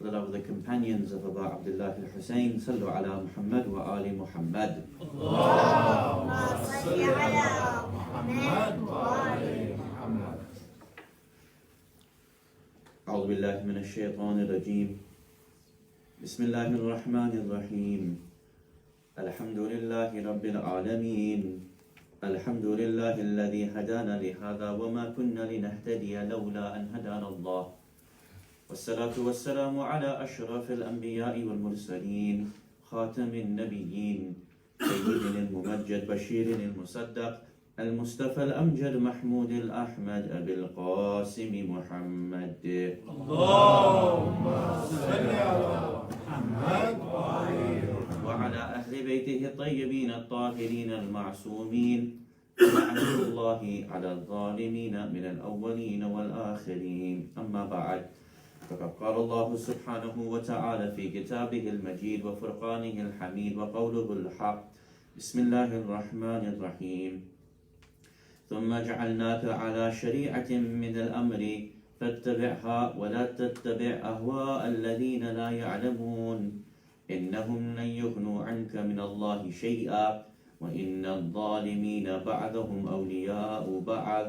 for the love of the companions of Abu Abdullah al-Hussein, Sallu ala Muhammad wa ali Muhammad. Allahumma salli ala Muhammad wa ali Muhammad. أعوذ بالله من الشيطان الرجيم. بسم الله الرحمن الرحيم. الحمد لله رب العالمين. الحمد لله الذي هدانا لهذا وما كنا لنهتدي لولا أن هدانا الله. والصلاة والسلام على أشرف الأنبياء والمرسلين خاتم النبيين سيدنا الممجد بشير المصدق المصطفى الأمجد محمود الأحمد أبي القاسم محمد. اللهم صل على محمد وعلى أهل بيته الطيبين الطاهرين المعصومين لعنة الله على الظالمين من الأولين والآخرين. أما بعد، فقد قال الله سبحانه وتعالى في كتابه المجيد وفرقانه الحميد وقوله الحق. بسم الله الرحمن الرحيم. ثم جعلناك على شريعة من الأمر فاتبعها ولا تتبع أهواء الذين لا يعلمون إنهم لن يغنوا عنك من الله شيئا وإن الظالمين بعضهم أولياء بعض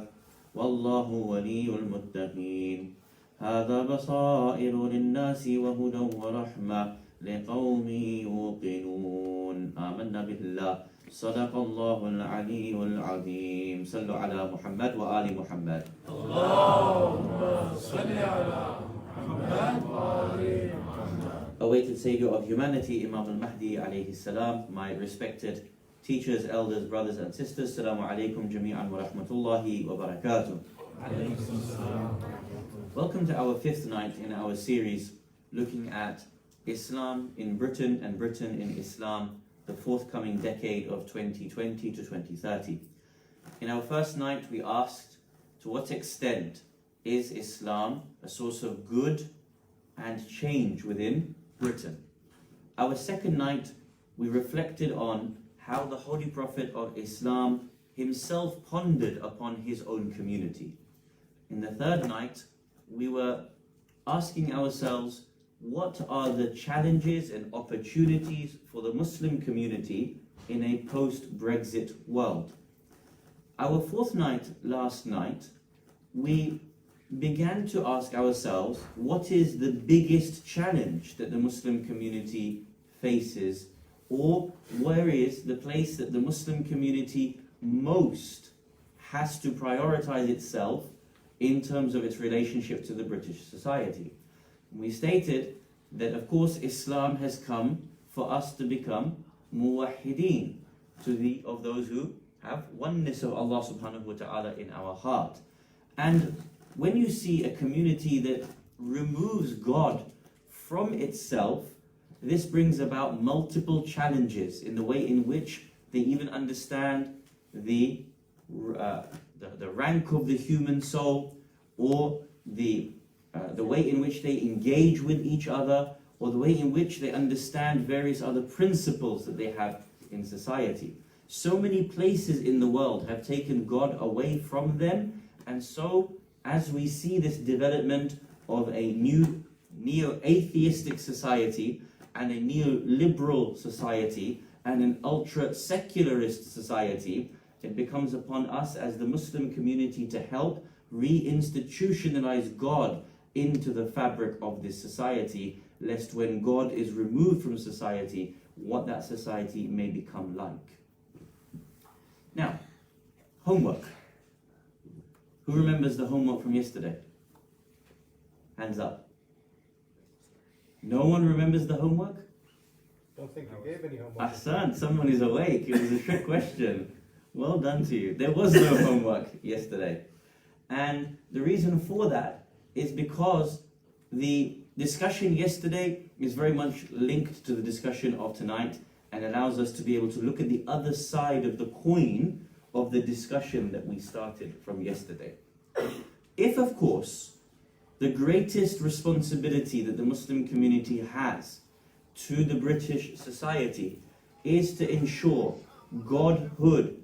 والله ولي المتقين. هذا بصائر للناس وهدى ورحمة لقوم يوقنون. آمنا بالله صدق الله العلي العظيم. صلوا على محمد وآل محمد. اللهم صل على محمد وآل محمد. Awaited Savior of humanity, Imam al-Mahdi alayhi salam, my respected teachers, elders, brothers and sisters, Assalamu alaikum jami'an wa rahmatullahi wa barakatuh. Welcome to our fifth night in our series looking at Islam in Britain and Britain in Islam, the forthcoming decade of 2020 to 2030. In our first night we asked, to what extent is Islam a source of good and change within Britain? Our second night we reflected on how the Holy Prophet of Islam himself pondered upon his own community. In the third night we were asking ourselves, what are the challenges and opportunities for the Muslim community in a post-Brexit world? Our fourth night, last night, we began to ask ourselves, what is the biggest challenge that the Muslim community faces, or where is the place that the Muslim community most has to prioritize itself in terms of its relationship to the British society? We stated that, of course, Islam has come for us to become muwahideen, of those who have oneness of Allah subhanahu wa ta'ala in our heart. And when you see a community that removes God from itself, this brings about multiple challenges in the way in which they even understand the rank of the human soul, or the way in which they engage with each other, or the way in which they understand various other principles that they have in society. So many places in the world have taken God away from them, and so as we see this development of a new neo-atheistic society and a neoliberal society and an ultra-secularist society, it becomes upon us as the Muslim community to help reinstitutionalize God into the fabric of this society, lest when God is removed from society, what that society may become like. Now, homework. Who remembers the homework from yesterday? Hands up. No one remembers the homework? Don't think you gave any homework. Ahsan, someone is awake. It was a trick question. Well done to you. There was no homework yesterday. And the reason for that is because the discussion yesterday is very much linked to the discussion of tonight and allows us to be able to look at the other side of the coin of the discussion that we started from yesterday. If, of course, the greatest responsibility that the Muslim community has to the British society is to ensure godhood,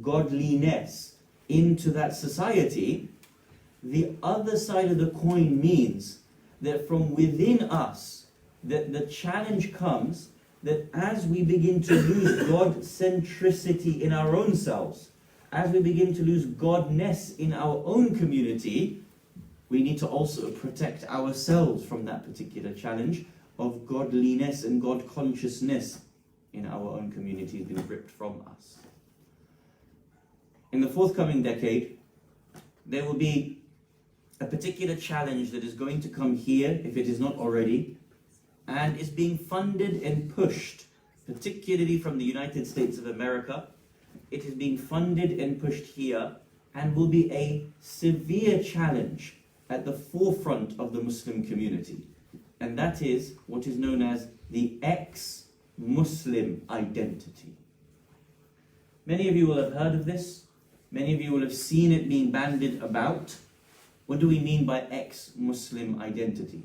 godliness into that society, the other side of the coin means that from within us, that the challenge comes that as we begin to lose God centricity in our own selves, as we begin to lose Godness in our own community, we need to also protect ourselves from that particular challenge of godliness and God consciousness in our own community has been ripped from us. In the forthcoming decade, there will be a particular challenge that is going to come here, if it is not already, and is being funded and pushed, particularly from the United States of America. It is being funded and pushed here, and will be a severe challenge at the forefront of the Muslim community. And that is what is known as the ex-Muslim identity. Many of you will have heard of this. Many of you will have seen it being bandied about. What do we mean by ex-Muslim identity?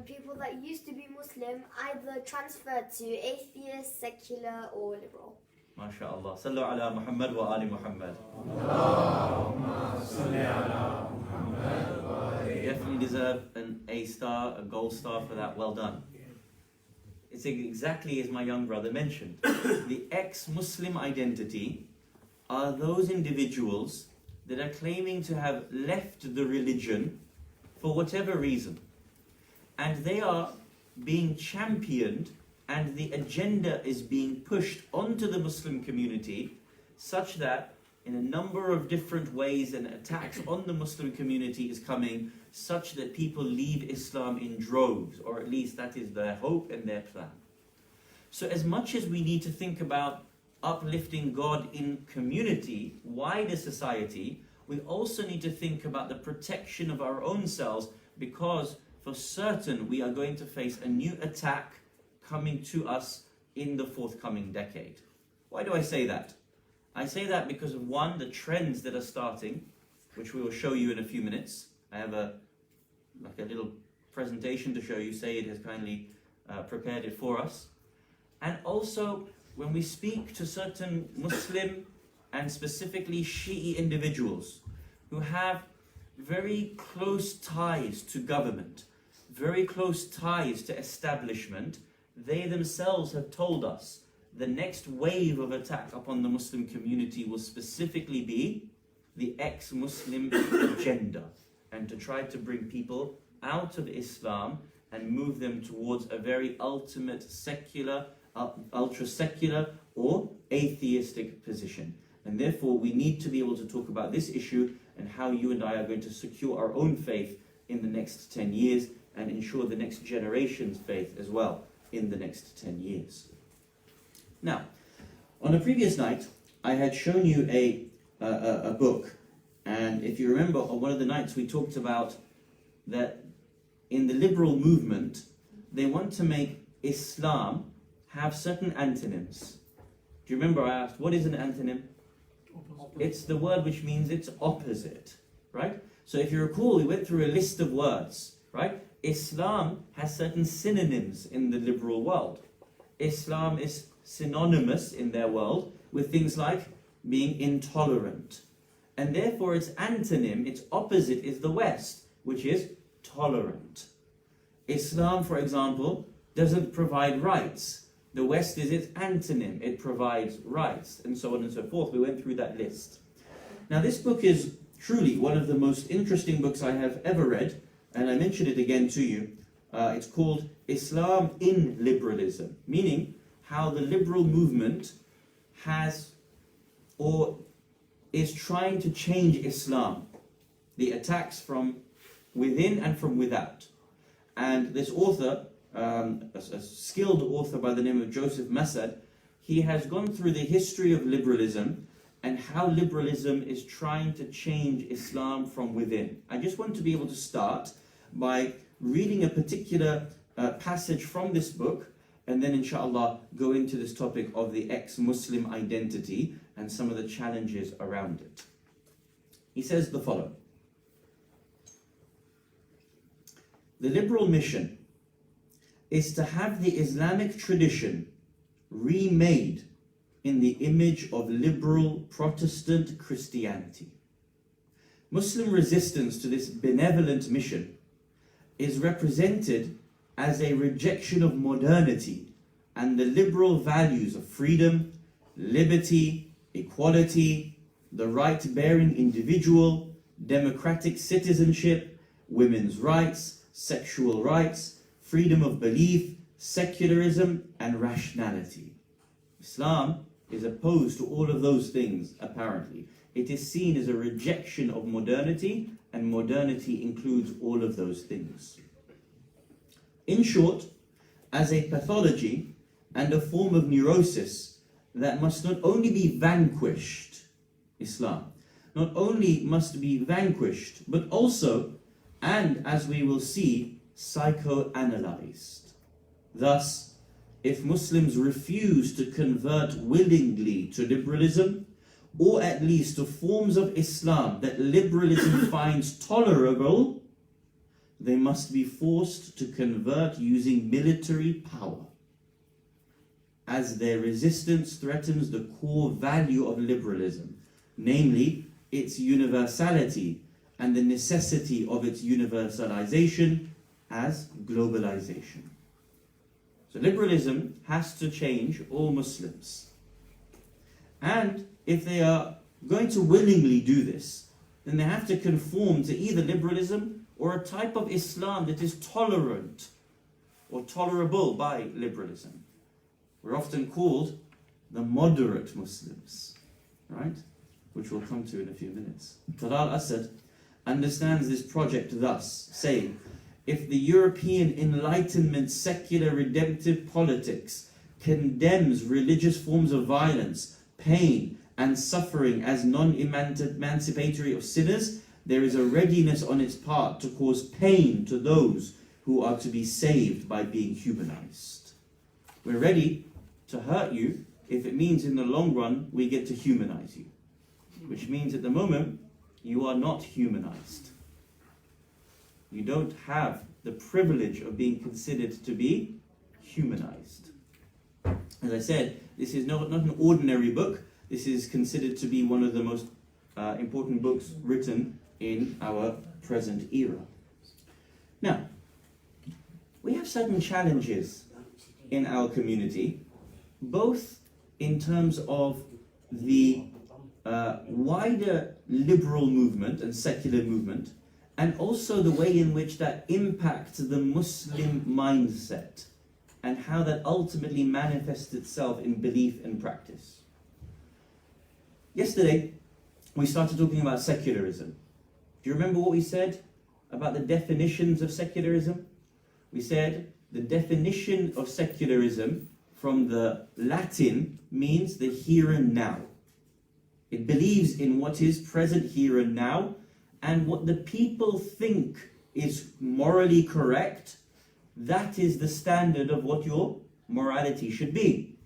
People that used to be Muslim either transferred to atheist, secular or liberal. MashaAllah. Sallu ala Muhammad wa ali Muhammad. You definitely deserve an A star, a gold star for that. Well done. It's exactly as my young brother mentioned. The ex-Muslim identity are those individuals that are claiming to have left the religion for whatever reason. And they are being championed, and the agenda is being pushed onto the Muslim community such that in a number of different ways an attacks on the Muslim community is coming such that people leave Islam in droves, or at least that is their hope and their plan. So as much as we need to think about uplifting God in community, wider society, we also need to think about the protection of our own selves, because for certain we are going to face a new attack coming to us in the forthcoming decade. Why do I say that? I say that because of one, the trends that are starting, which we will show you in a few minutes. I have a little presentation to show you. Sayyid has kindly prepared it for us. And also, when we speak to certain Muslim and specifically Shi'i individuals who have very close ties to government, very close ties to establishment, they themselves have told us the next wave of attack upon the Muslim community will specifically be the ex-Muslim agenda, and to try to bring people out of Islam and move them towards a very ultimate secular, ultra-secular or atheistic position. And therefore we need to be able to talk about this issue and how you and I are going to secure our own faith in the next 10 years and ensure the next generation's faith as well in the next 10 years. Now, on a previous night, I had shown you a book, and if you remember, on one of the nights we talked about that in the liberal movement, they want to make Islam have certain antonyms. Do you remember I asked, what is an antonym? It's the word which means it's opposite, right? So if you recall, we went through a list of words, right? Islam has certain synonyms in the liberal world. Islam is synonymous in their world with things like being intolerant. And therefore its antonym, its opposite, is the West, which is tolerant. Islam, for example, doesn't provide rights. The West is its antonym, it provides rights, and so on and so forth. We went through that list. Now this book is truly one of the most interesting books I have ever read, and I mentioned it again to you. It's called Islam in Liberalism, meaning how the liberal movement has or is trying to change Islam, the attacks from within and from without. And this author, a skilled author by the name of Joseph Masad, he has gone through the history of liberalism and how liberalism is trying to change Islam from within. I just want to be able to start by reading a particular passage from this book, and then inshallah go into this topic of the ex-Muslim identity and some of the challenges around it. He says the following: the liberal mission is to have the Islamic tradition remade in the image of liberal Protestant Christianity. Muslim resistance to this benevolent mission is represented as a rejection of modernity and the liberal values of freedom, liberty, equality, the right-bearing individual, democratic citizenship, women's rights, sexual rights, freedom of belief, secularism, and rationality. Islam is opposed to all of those things, apparently. It is seen as a rejection of modernity, and modernity includes all of those things. In short, as a pathology and a form of neurosis that must not only be vanquished, Islam, not only must be vanquished, but also, and as we will see, psychoanalyzed. Thus, if Muslims refuse to convert willingly to liberalism, or at least to forms of Islam that liberalism finds tolerable, they must be forced to convert using military power, as their resistance threatens the core value of liberalism, namely its universality and the necessity of its universalization as globalization. So liberalism has to change all Muslims. And if they are going to willingly do this, then they have to conform to either liberalism or a type of Islam that is tolerant or tolerable by liberalism. We're often called the moderate Muslims, right? Which we'll come to in a few minutes. Talal Asad understands this project thus, saying, if the European Enlightenment secular redemptive politics condemns religious forms of violence, pain, and suffering as non-emancipatory of sinners, there is a readiness on its part to cause pain to those who are to be saved by being humanized. We're ready to hurt you if it means in the long run we get to humanize you, which means at the moment you are not humanized. You don't have the privilege of being considered to be humanized. As I said, this is not an ordinary book. This is considered to be one of the most important books written in our present era. Now, we have certain challenges in our community, both in terms of the wider liberal movement and secular movement, and also the way in which that impacts the Muslim mindset and how that ultimately manifests itself in belief and practice. Yesterday, we started talking about secularism. Do you remember what we said about the definitions of secularism? We said the definition of secularism from the Latin means the here and now. It believes in what is present here and now, and what the people think is morally correct, that is the standard of what your morality should be.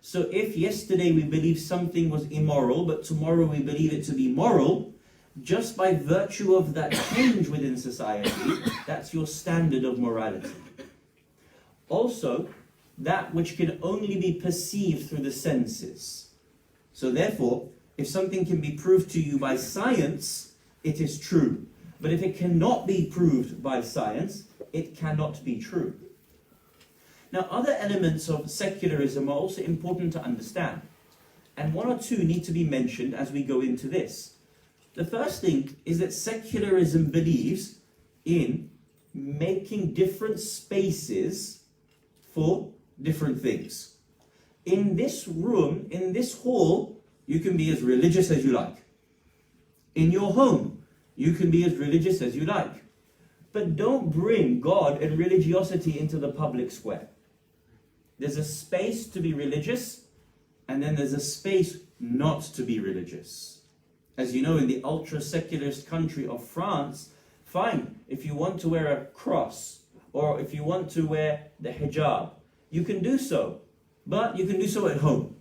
So if yesterday we believed something was immoral, but tomorrow we believe it to be moral, just by virtue of that change within society, that's your standard of morality. Also, that which can only be perceived through the senses. So therefore, if something can be proved to you by science, it is true. But if it cannot be proved by science, it cannot be true. Now, other elements of secularism are also important to understand. And one or two need to be mentioned as we go into this. The first thing is that secularism believes in making different spaces for different things. In this room, in this hall, you can be as religious as you like. In your home, you can be as religious as you like. But don't bring God and religiosity into the public square. There's a space to be religious, and then there's a space not to be religious. As you know, in the ultra-secularist country of France, fine, if you want to wear a cross, or if you want to wear the hijab, you can do so. But you can do so at home,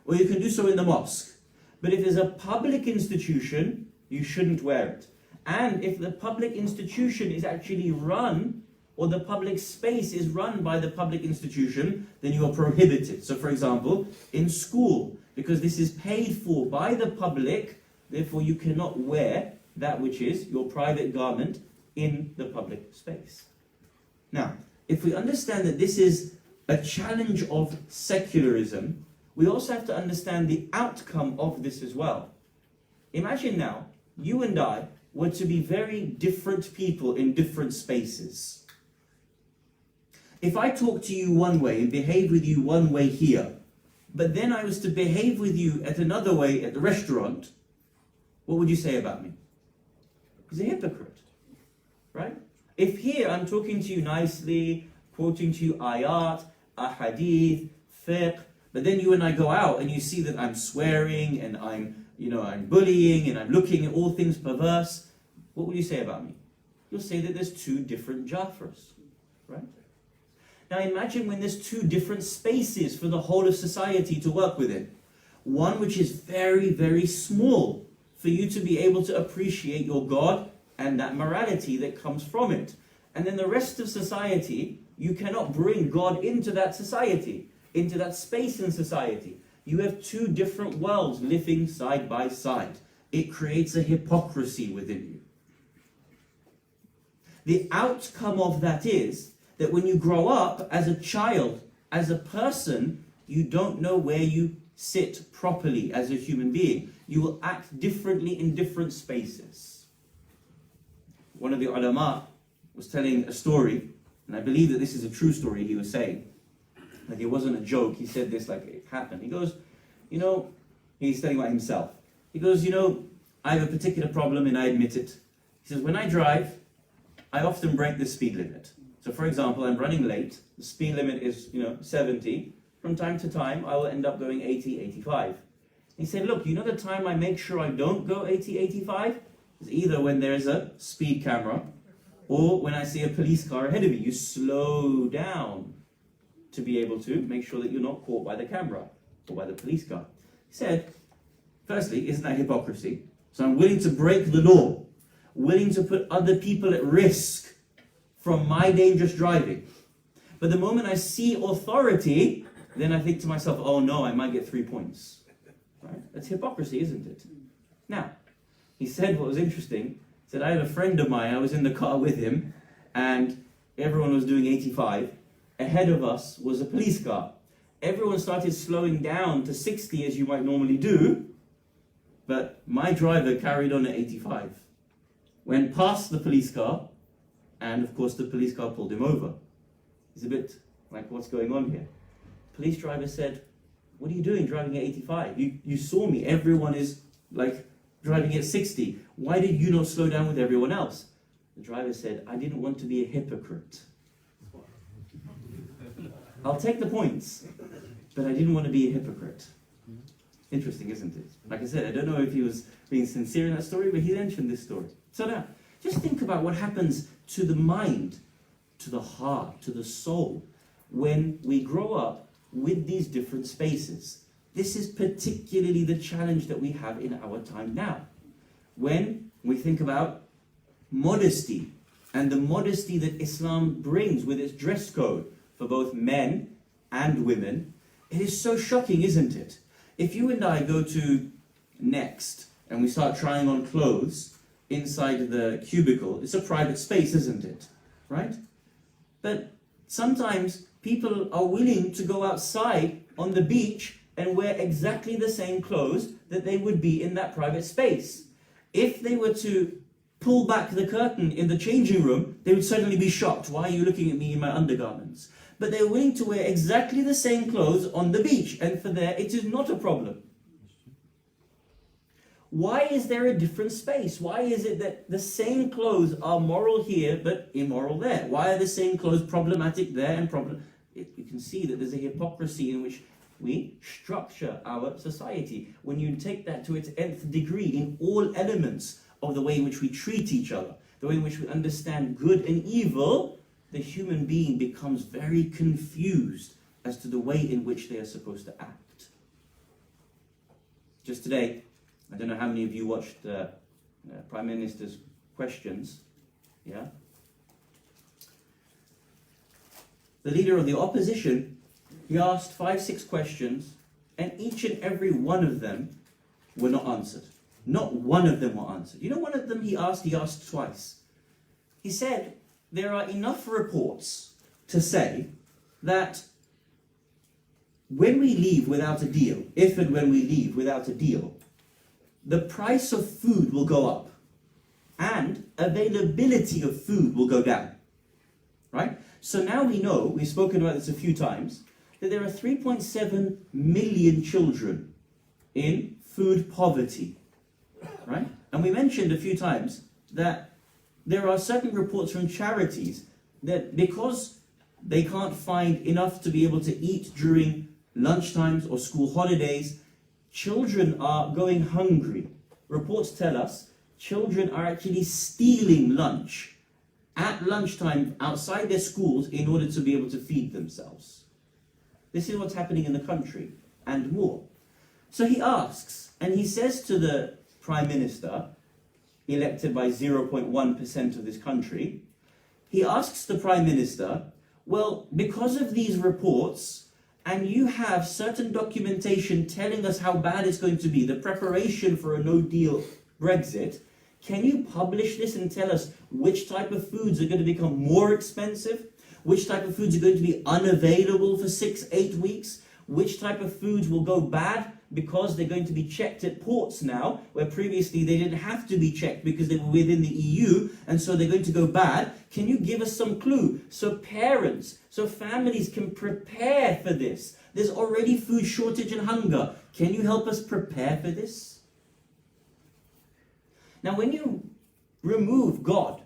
or you can do so in the mosque. But if there's a public institution, you shouldn't wear it. And if the public institution is actually run, or the public space is run by the public institution, then you are prohibited. So for example, in school, because this is paid for by the public, therefore you cannot wear that which is your private garment in the public space. Now, if we understand that this is a challenge of secularism, we also have to understand the outcome of this as well. Imagine now, you and I were to be very different people in different spaces. If I talk to you one way and behave with you one way here, but then I was to behave with you at another way at the restaurant, what would you say about me? He's a hypocrite, right? If here I'm talking to you nicely, quoting to you ayat, ahadith, fiqh, but then you and I go out and you see that I'm swearing and I'm bullying and I'm looking at all things perverse, what will you say about me? You'll say that there's two different Jaffers, right? Now imagine when there's two different spaces for the whole of society to work within. One which is very, very small for you to be able to appreciate your God and that morality that comes from it. And then the rest of society, you cannot bring God into that society, into that space in society. You have two different worlds living side by side. It creates a hypocrisy within you. The outcome of that is that when you grow up as a child, as a person, you don't know where you sit properly as a human being. You will act differently in different spaces. One of the ulama was telling a story, and I believe that this is a true story he was saying. Like it wasn't a joke, he said this like it happened. He goes, he's telling about himself. He goes, I have a particular problem and I admit it. He says, when I drive, I often break the speed limit. So for example, I'm running late, the speed limit is 70. From time to time, I will end up going 80, 85. He said, look, the time I make sure I don't go 80, 85 is either when there's a speed camera or when I see a police car ahead of you. You slow down to be able to make sure that you're not caught by the camera or by the police car. He said, firstly, isn't that hypocrisy? So I'm willing to break the law, willing to put other people at risk from my dangerous driving. But the moment I see authority, then I think to myself, oh no, I might get 3 points. Right? That's hypocrisy, isn't it? Now, he said what was interesting. He said, I had a friend of mine, I was in the car with him, and everyone was doing 85. Ahead of us was a police car. Everyone started slowing down to 60 as you might normally do, but my driver carried on at 85. Went past the police car, and of course the police car pulled him over. He's a bit like, what's going on here? Police driver said, what are you doing driving at 85? You saw me, everyone is like driving at 60. Why did you not slow down with everyone else? The driver said, I didn't want to be a hypocrite. I'll take the points, but I didn't want to be a hypocrite. Interesting, isn't it? Like I said, I don't know if he was being sincere in that story, but he mentioned this story. So now, just think about what happens to the mind, to the heart, to the soul, when we grow up with these different spaces. This is particularly the challenge that we have in our time now. When we think about modesty, and the modesty that Islam brings with its dress code for both men and women, it is so shocking, isn't it? If you and I go to Next and we start trying on clothes inside the cubicle, it's a private space, isn't it? Right? But sometimes people are willing to go outside on the beach and wear exactly the same clothes that they would be in that private space. If they were to pull back the curtain in the changing room, they would suddenly be shocked. Why are you looking at me in my undergarments? But they're willing to wear exactly the same clothes on the beach, and for there it is not a problem. Why is there a different space? Why is it that the same clothes are moral here but immoral there? Why are the same clothes problematic there and problem? You can see that there's a hypocrisy in which we structure our society. When you take that to its nth degree in all elements of the way in which we treat each other, the way in which we understand good and evil, the human being becomes very confused as to the way in which they are supposed to act. Just today, I don't know how many of you watched the Prime Minister's questions. Yeah? The leader of the opposition, he asked 5-6 questions, and each and every one of them were not answered. Not one of them were answered. You know, one of them he asked twice. He said, there are enough reports to say that when we leave without a deal, if and when we leave without a deal, the price of food will go up and availability of food will go down. Right? So now we know, we've spoken about this a few times, that there are 3.7 million children in food poverty. Right? And we mentioned a few times that there are certain reports from charities that because they can't find enough to be able to eat during lunchtimes or school holidays, children are going hungry. Reports tell us children are actually stealing lunch at lunchtime outside their schools in order to be able to feed themselves. This is what's happening in the country and more. So he asks, and he says to the Prime Minister, elected by 0.1% of this country, he asks the Prime Minister, well, because of these reports, and you have certain documentation telling us how bad it's going to be, the preparation for a no-deal Brexit, can you publish this and tell us which type of foods are going to become more expensive? Which type of foods are going to be unavailable for 6-8 weeks? Which type of foods will go bad because they're going to be checked at ports now, where previously they didn't have to be checked because they were within the EU, and so they're going to go bad? Can you give us some clue so parents, so families can prepare for this? There's already food shortage and hunger. Can you help us prepare for this? Now, when you remove God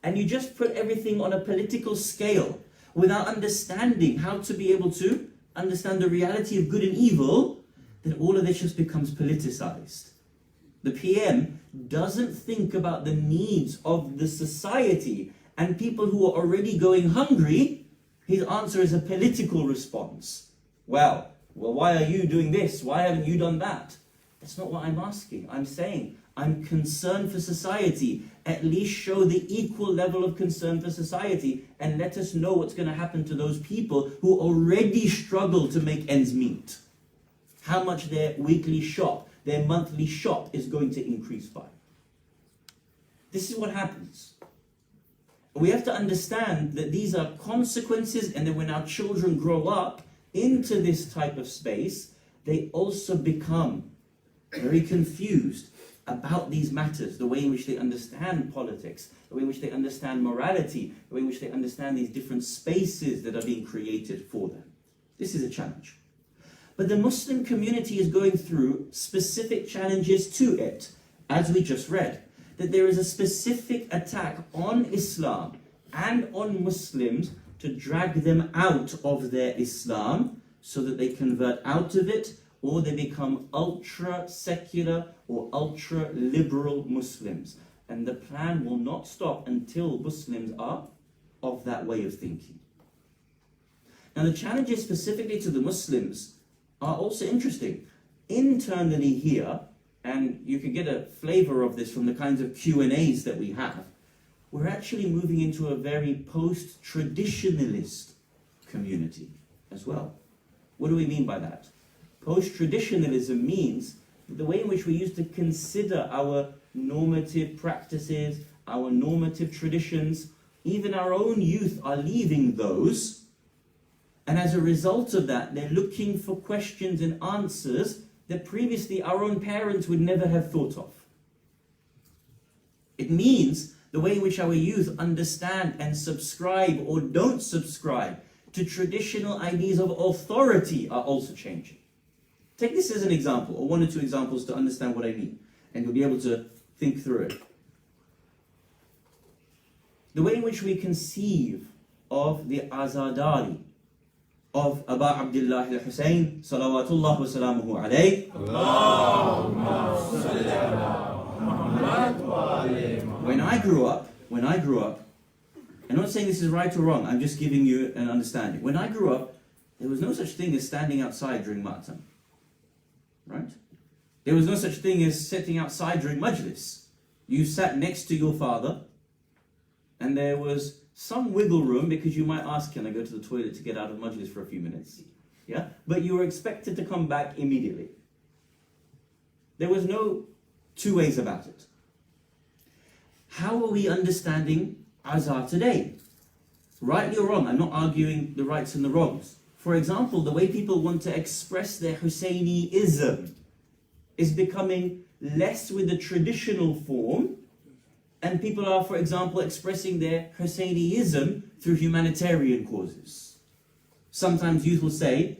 and you just put everything on a political scale without understanding how to be able to understand the reality of good and evil, then all of this just becomes politicized. The PM doesn't think about the needs of the society and people who are already going hungry. His answer is a political response. Well, why are you doing this? Why haven't you done that? That's not what I'm asking. I'm saying I'm concerned for society. At least show the equal level of concern for society and let us know what's going to happen to those people who already struggle to make ends meet. How much their weekly shop, their monthly shop is going to increase by. This is what happens. We have to understand that these are consequences, and then when our children grow up into this type of space, they also become very confused about these matters, the way in which they understand politics, the way in which they understand morality, the way in which they understand these different spaces that are being created for them. This is a challenge. But the Muslim community is going through specific challenges to it, as we just read. That there is a specific attack on Islam and on Muslims to drag them out of their Islam so that they convert out of it, or they become ultra-secular or ultra-liberal Muslims. And the plan will not stop until Muslims are of that way of thinking. Now the challenges specifically to the Muslims are also interesting. Internally here, and you can get a flavor of this from the kinds of Q&As that we have, we're actually moving into a very post-traditionalist community as well. What do we mean by that? Post-traditionalism means the way in which we used to consider our normative practices, our normative traditions, even our own youth are leaving those. And as a result of that, they're looking for questions and answers that previously our own parents would never have thought of. It means the way in which our youth understand and subscribe or don't subscribe to traditional ideas of authority are also changing. Take this as an example, or one or two examples to understand what I mean, and you'll be able to think through it. The way in which we conceive of the Azadari of Abu Abdullah al-Hussein, salawatullah wa salamuhu alayh. When I grew up, I'm not saying this is right or wrong, I'm just giving you an understanding. When I grew up, there was no such thing as standing outside during Ma'atam. Right? There was no such thing as sitting outside during Majlis. You sat next to your father, and there was some wiggle room because you might ask, can I go to the toilet to get out of Majlis for a few minutes? Yeah? But you were expected to come back immediately. There was no two ways about it. How are we understanding as are today. Rightly or wrong, I'm not arguing the rights and the wrongs. For example, the way people want to express their Husseiniism is becoming less with the traditional form, and people are, for example, expressing their Husseiniism through humanitarian causes. Sometimes youth will say,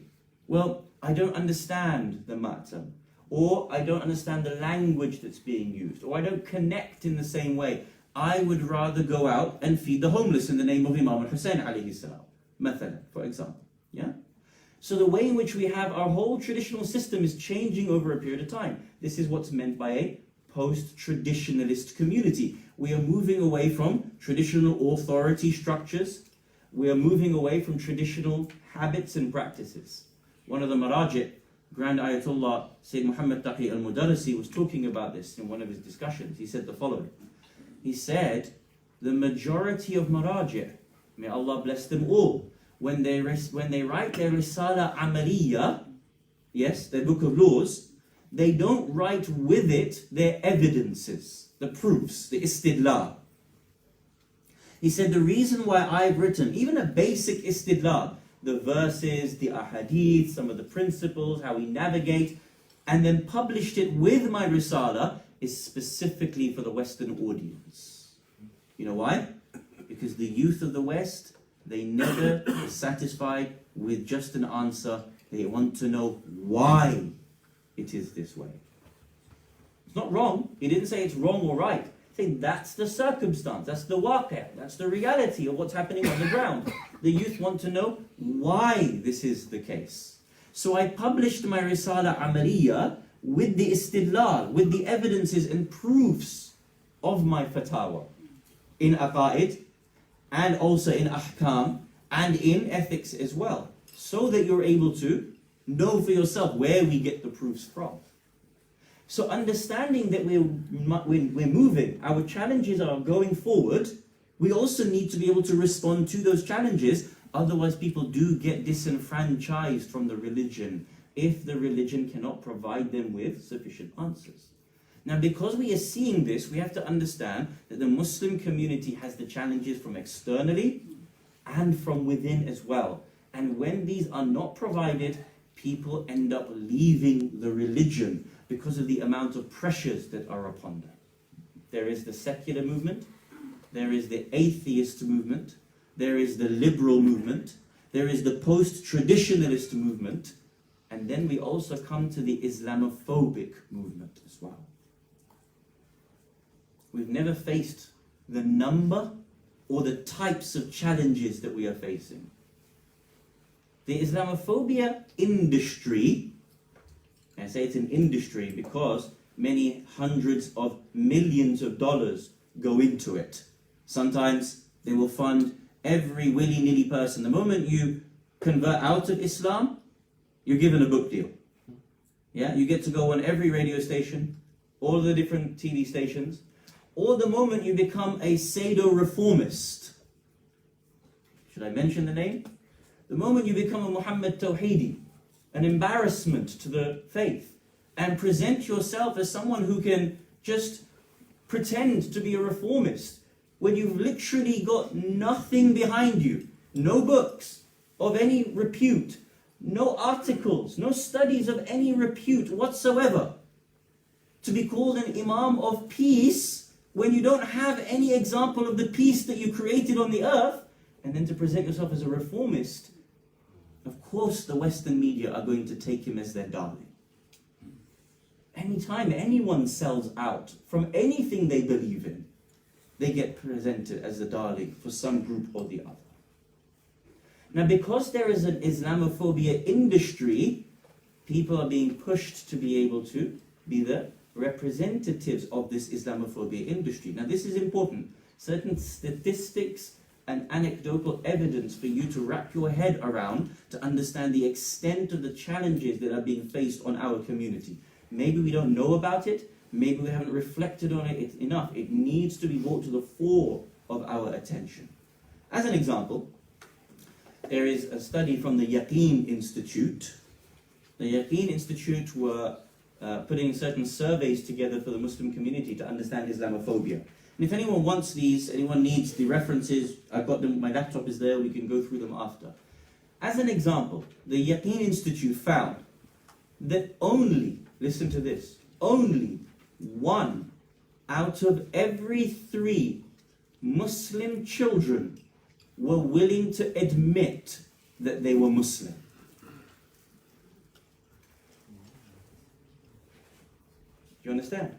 well, I don't understand the matter, or I don't understand the language that's being used, or I don't connect in the same way. I would rather go out and feed the homeless in the name of Imam al-Hussein alayhi salam, mathalan, for example. Yeah? So the way in which we have our whole traditional system is changing over a period of time. This is what's meant by a post-traditionalist community. We are moving away from traditional authority structures. We are moving away from traditional habits and practices. One of the Maraji', Grand Ayatollah Sayyid Muhammad Taqi al-Mudarrisi, was talking about this in one of his discussions. He said the following. He said, the majority of Maraji', may Allah bless them all, when they write their Risala Amaliya, yes, their book of laws, they don't write with it their evidences, the proofs, the istidlal. He said the reason why I've written even a basic istidlal, the verses, the ahadith, some of the principles, how we navigate, and then published it with my Risala, is specifically for the Western audience. You know why? Because the youth of the West, they never are satisfied with just an answer. They want to know why it is this way. It's not wrong. He didn't say it's wrong or right. He's saying that's the circumstance, that's the waqi', that's the reality of what's happening on the ground. The youth want to know why this is the case. So I published my Risala Amaliya with the istidlal, with the evidences and proofs of my fatwa in aqaid, and also in ahkam, and in ethics as well, so that you're able to know for yourself where we get the proofs from. So understanding that we're moving, our challenges are going forward, we also need to be able to respond to those challenges, otherwise people do get disenfranchised from the religion, if the religion cannot provide them with sufficient answers. Now, because we are seeing this, we have to understand that the Muslim community has the challenges from externally and from within as well. And when these are not provided, people end up leaving the religion because of the amount of pressures that are upon them. There is the secular movement, there is the atheist movement, there is the liberal movement, there is the post-traditionalist movement, and then we also come to the Islamophobic movement as well. We've never faced the number or the types of challenges that we are facing. The Islamophobia industry, I say it's an industry because many hundreds of millions of dollars go into it. Sometimes they will fund every willy-nilly person. The moment you convert out of Islam, you're given a book deal. Yeah, you get to go on every radio station, all the different TV stations, or the moment you become a pseudo-reformist. Should I mention the name? The moment you become a Muhammad Tawhidi, an embarrassment to the faith, and present yourself as someone who can just pretend to be a reformist, when you've literally got nothing behind you, no books of any repute, no articles, no studies of any repute whatsoever, to be called an Imam of peace when you don't have any example of the peace that you created on the earth, and then to present yourself as a reformist, of course the Western media are going to take him as their darling. Anytime anyone sells out from anything they believe in, they get presented as the darling for some group or the other. Now, because there is an Islamophobia industry, people are being pushed to be able to be the representatives of this Islamophobia industry. Now, this is important. Certain statistics and anecdotal evidence for you to wrap your head around to understand the extent of the challenges that are being faced on our community. Maybe we don't know about it, maybe we haven't reflected on it enough. It needs to be brought to the fore of our attention. As an example, there is a study from the Yaqeen Institute. The Yaqeen Institute were putting certain surveys together for the Muslim community to understand Islamophobia. And if anyone wants these, anyone needs the references, I've got them, my laptop is there, we can go through them after. As an example, the Yaqeen Institute found that only, listen to this, only 1 out of every 3 Muslim children were willing to admit that they were Muslim. Do you understand?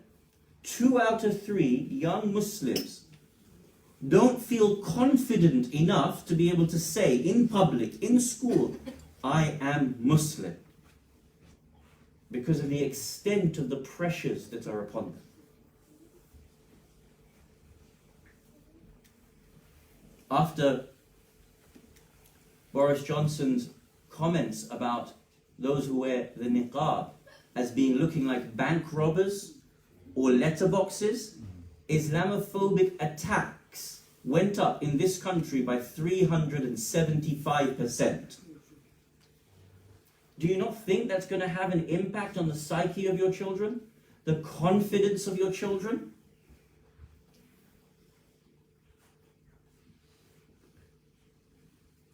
2 out of 3 young Muslims don't feel confident enough to be able to say in public, in school, I am Muslim, because of the extent of the pressures that are upon them. After Boris Johnson's comments about those who wear the niqab as being looking like bank robbers or letterboxes, Islamophobic attacks went up in this country by 375%. Do you not think that's going to have an impact on the psyche of your children? The confidence of your children?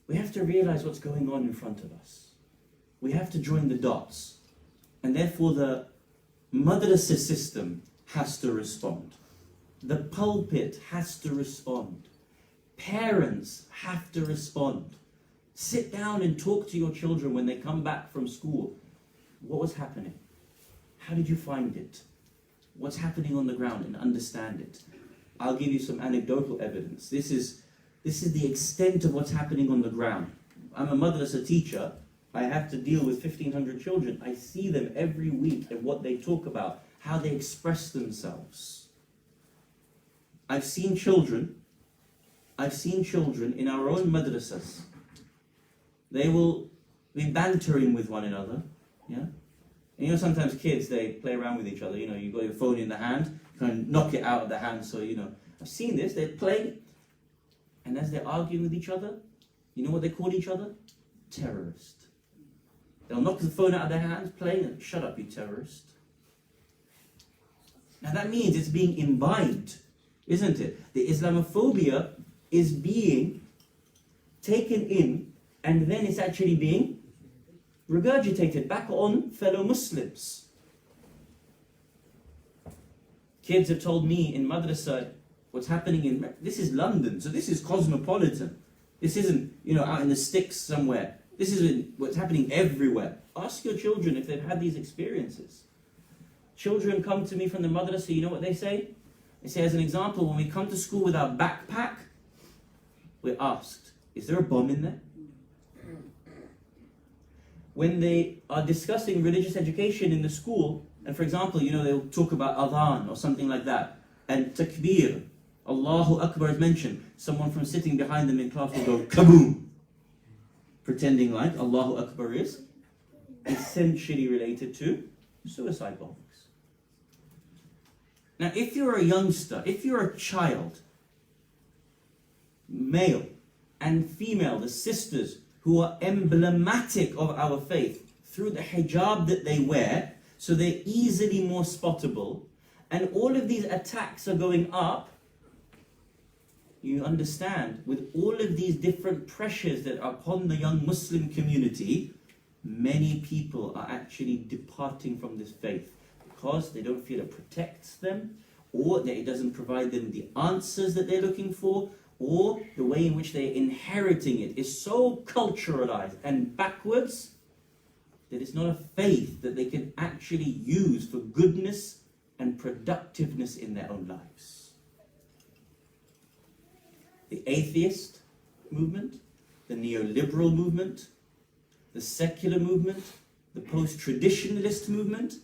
We have to realize what's going on in front of us. We have to join the dots. And therefore the madrasa system has to respond. The pulpit has to respond. Parents have to respond. Sit down and talk to your children when they come back from school. What was happening? How did you find it? What's happening on the ground, and understand it. I'll give you some anecdotal evidence. This is the extent of what's happening on the ground. I'm a madrasa teacher. I have to deal with 1,500 children. I see them every week and what they talk about, how they express themselves. I've seen children in our own madrasas. They will be bantering with one another, yeah? And you know, sometimes kids, they play around with each other. You know, you got your phone in the hand, kind of knock it out of the hand, so, you know. I've seen this, they're playing, and as they're arguing with each other, you know what they call each other? Terrorist. They'll knock the phone out of their hands, playing, and shut up, you terrorist. Now that means it's being imbibed, isn't it? The Islamophobia is being taken in, and then it's actually being regurgitated back on fellow Muslims. Kids have told me in madrasa what's happening in... This is London, so this is cosmopolitan. This isn't, you know, out in the sticks somewhere. This is what's happening everywhere. Ask your children if they've had these experiences. Children come to me from the madrasa, you know what they say? They say, as an example, when we come to school with our backpack, we're asked, is there a bomb in there? When they are discussing religious education in the school, and for example, you know, they'll talk about adhan or something like that, and takbir, Allahu Akbar is mentioned, someone from sitting behind them in class will go, kaboom! Pretending like Allahu Akbar is essentially related to suicide bombings. Now, if you're a youngster, if you're a child, male and female, the sisters who are emblematic of our faith through the hijab that they wear, so they're easily more spottable, and all of these attacks are going up, you understand, with all of these different pressures that are upon the young Muslim community, many people are actually departing from this faith because they don't feel it protects them, or that it doesn't provide them the answers that they're looking for, or the way in which they're inheriting it is so culturalized and backwards that it's not a faith that they can actually use for goodness and productiveness in their own lives. The atheist movement, the neoliberal movement, the secular movement, the post-traditionalist movement,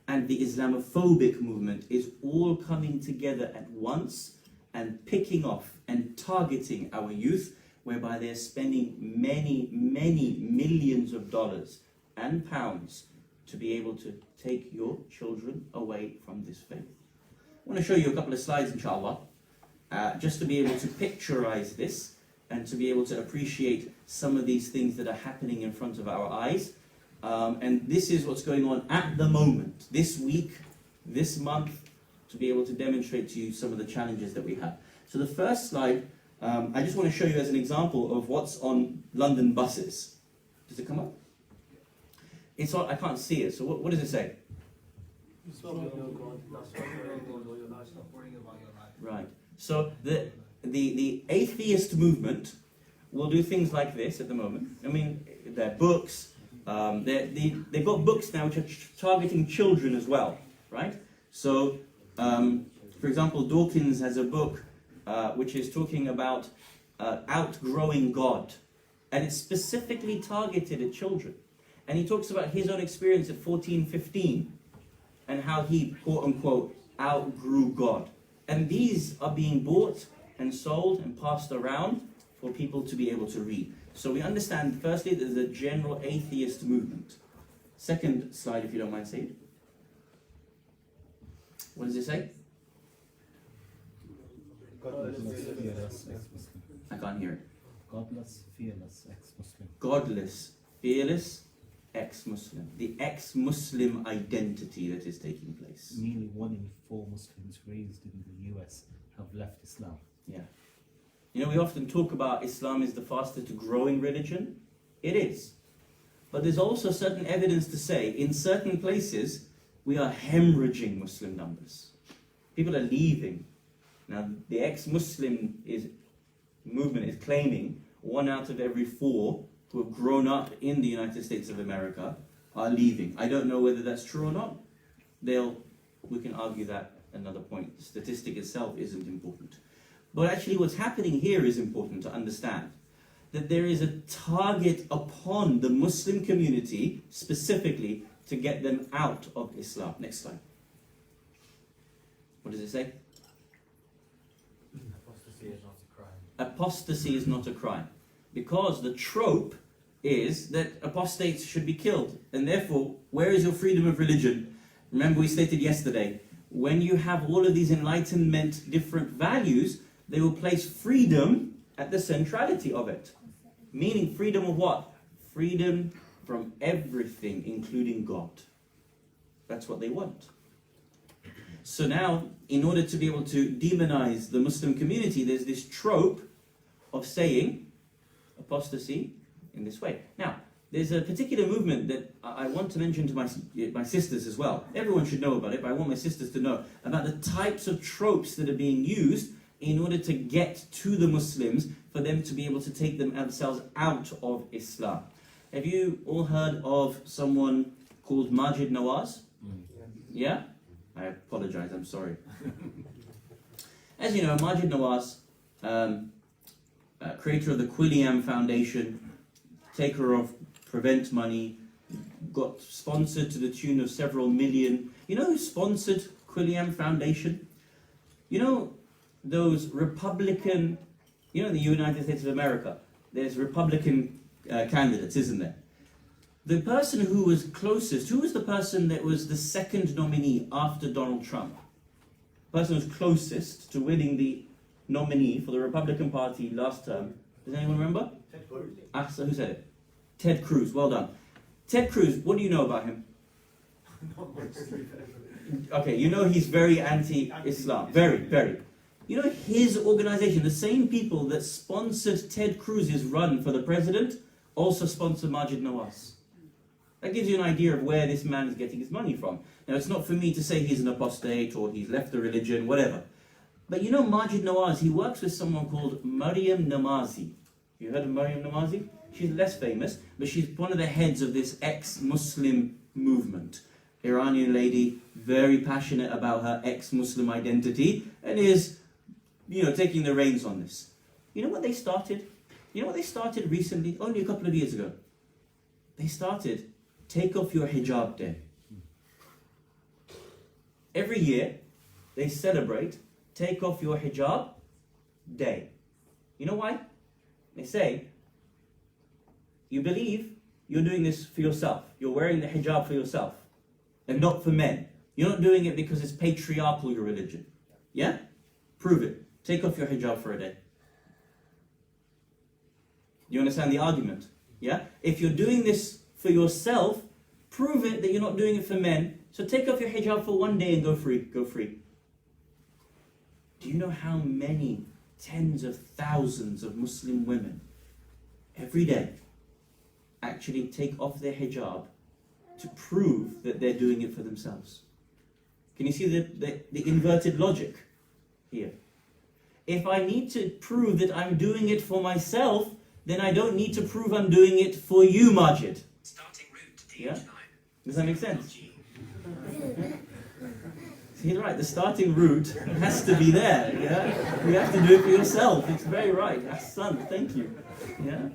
and the Islamophobic movement is all coming together at once and picking off and targeting our youth, whereby they're spending many, many millions of dollars and pounds to be able to take your children away from this faith. I want to show you a couple of slides, inshallah, just to be able to picturize this and to be able to appreciate some of these things that are happening in front of our eyes. And this is what's going on at the moment, this week, this month, to be able to demonstrate to you some of the challenges that we have. So the first slide, I just want to show you as an example of what's on London buses. Does it come up? It's on, I can't see it, so what does it say? Right. So the atheist movement will do things like this at the moment. I mean, their books, they've got books now which are targeting children as well, right? So, for example, Dawkins has a book which is talking about outgrowing God, and it's specifically targeted at children. And he talks about his own experience at 14, 15, and how he, quote unquote, outgrew God. And these are being bought and sold and passed around for people to be able to read. So we understand, firstly, there's a general atheist movement. Second slide, if you don't mind, Said. What does it say? I can't hear it. Godless, fearless, ex-Muslim. Godless, fearless, ex-Muslim. The ex-Muslim identity that is taking place. Nearly 1 in 4 Muslims raised in the US have left Islam. Yeah. You know, we often talk about Islam is the fastest growing religion. It is. But there's also certain evidence to say, in certain places, we are hemorrhaging Muslim numbers. People are leaving. Now, the ex-Muslim movement is claiming 1 out of every 4 who have grown up in the United States of America are leaving. I don't know whether that's true or not. We can argue that another point. The statistic itself isn't important. But actually what's happening here is important to understand. That there is a target upon the Muslim community, specifically, to get them out of Islam. Next slide. What does it say? Apostasy is not a crime. Apostasy is not a crime. Because the trope is that apostates should be killed. And therefore, where is your freedom of religion? Remember we stated yesterday, when you have all of these enlightenment different values, they will place freedom at the centrality of it. Meaning freedom of what? Freedom from everything, including God. That's what they want. So now, in order to be able to demonize the Muslim community, there's this trope of saying apostasy in this way. Now, there's a particular movement that I want to mention to my sisters as well. Everyone should know about it, but I want my sisters to know about the types of tropes that are being used in order to get to the Muslims, for them to be able to take themselves out of Islam. Have you all heard of someone called Majid Nawaz? Yeah? I apologize, I'm sorry. As you know, Majid Nawaz, creator of the Quilliam Foundation, taker of Prevent money, got sponsored to the tune of several million. You know who sponsored Quilliam Foundation? You know those Republican, you know the United States of America, there's Republican candidates, isn't there? The person who was closest, who was the person that was the second nominee after Donald Trump? The person who was closest to winning the nominee for the Republican Party last term. Does anyone remember? Ted Cruz. So who said it? Ted Cruz, well done. Ted Cruz, what do you know about him? Okay, you know he's very anti-Islam. Very, very. You know his organization, the same people that sponsored Ted Cruz's run for the president, also sponsored Majid Nawaz. That gives you an idea of where this man is getting his money from. Now, it's not for me to say he's an apostate or he's left the religion, whatever. But you know Majid Nawaz, he works with someone called Maryam Namazi. You heard of Maryam Namazi? She's less famous, but she's one of the heads of this ex-Muslim movement. Iranian lady, very passionate about her ex-Muslim identity, and is, taking the reins on this. You know what they started? You know what they started recently, only a couple of years ago? They started Take Off Your Hijab Day. Every year, they celebrate Take Off Your Hijab Day. You know why? They say, you believe you're doing this for yourself. You're wearing the hijab for yourself, and not for men. You're not doing it because it's patriarchal, your religion. Yeah? Prove it. Take off your hijab for a day. You understand the argument? Yeah? If you're doing this for yourself, prove it that you're not doing it for men. So take off your hijab for one day and go free. Go free. Do you know how many tens of thousands of Muslim women every day actually take off their hijab to prove that they're doing it for themselves? Can you see the inverted logic here? If I need to prove that I'm doing it for myself, then I don't need to prove I'm doing it for you, Majid. Starting route to Yeah? DH9. Does that make sense? See, right, the starting route has to be there, yeah? You have to do it for yourself. It's very right. Ahsan, thank you. Yeah?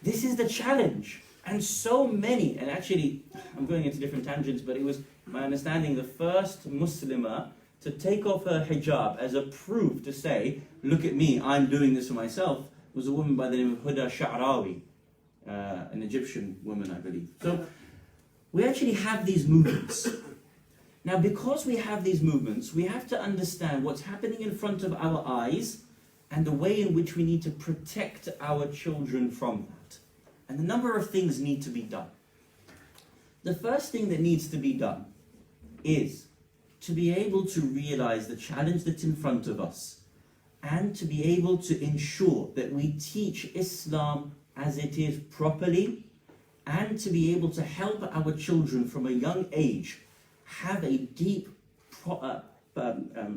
This is the challenge. And so many, and actually, I'm going into different tangents, but it was my understanding the first Muslimah to take off her hijab as a proof to say, look at me, I'm doing this for myself, was a woman by the name of Huda Sha'rawi, an Egyptian woman, I believe. So, we actually have these movements. Now, because we have these movements, we have to understand what's happening in front of our eyes and the way in which we need to protect our children from that. And a number of things need to be done. The first thing that needs to be done is to be able to realize the challenge that's in front of us and to be able to ensure that we teach Islam as it is properly and to be able to help our children from a young age have a deep,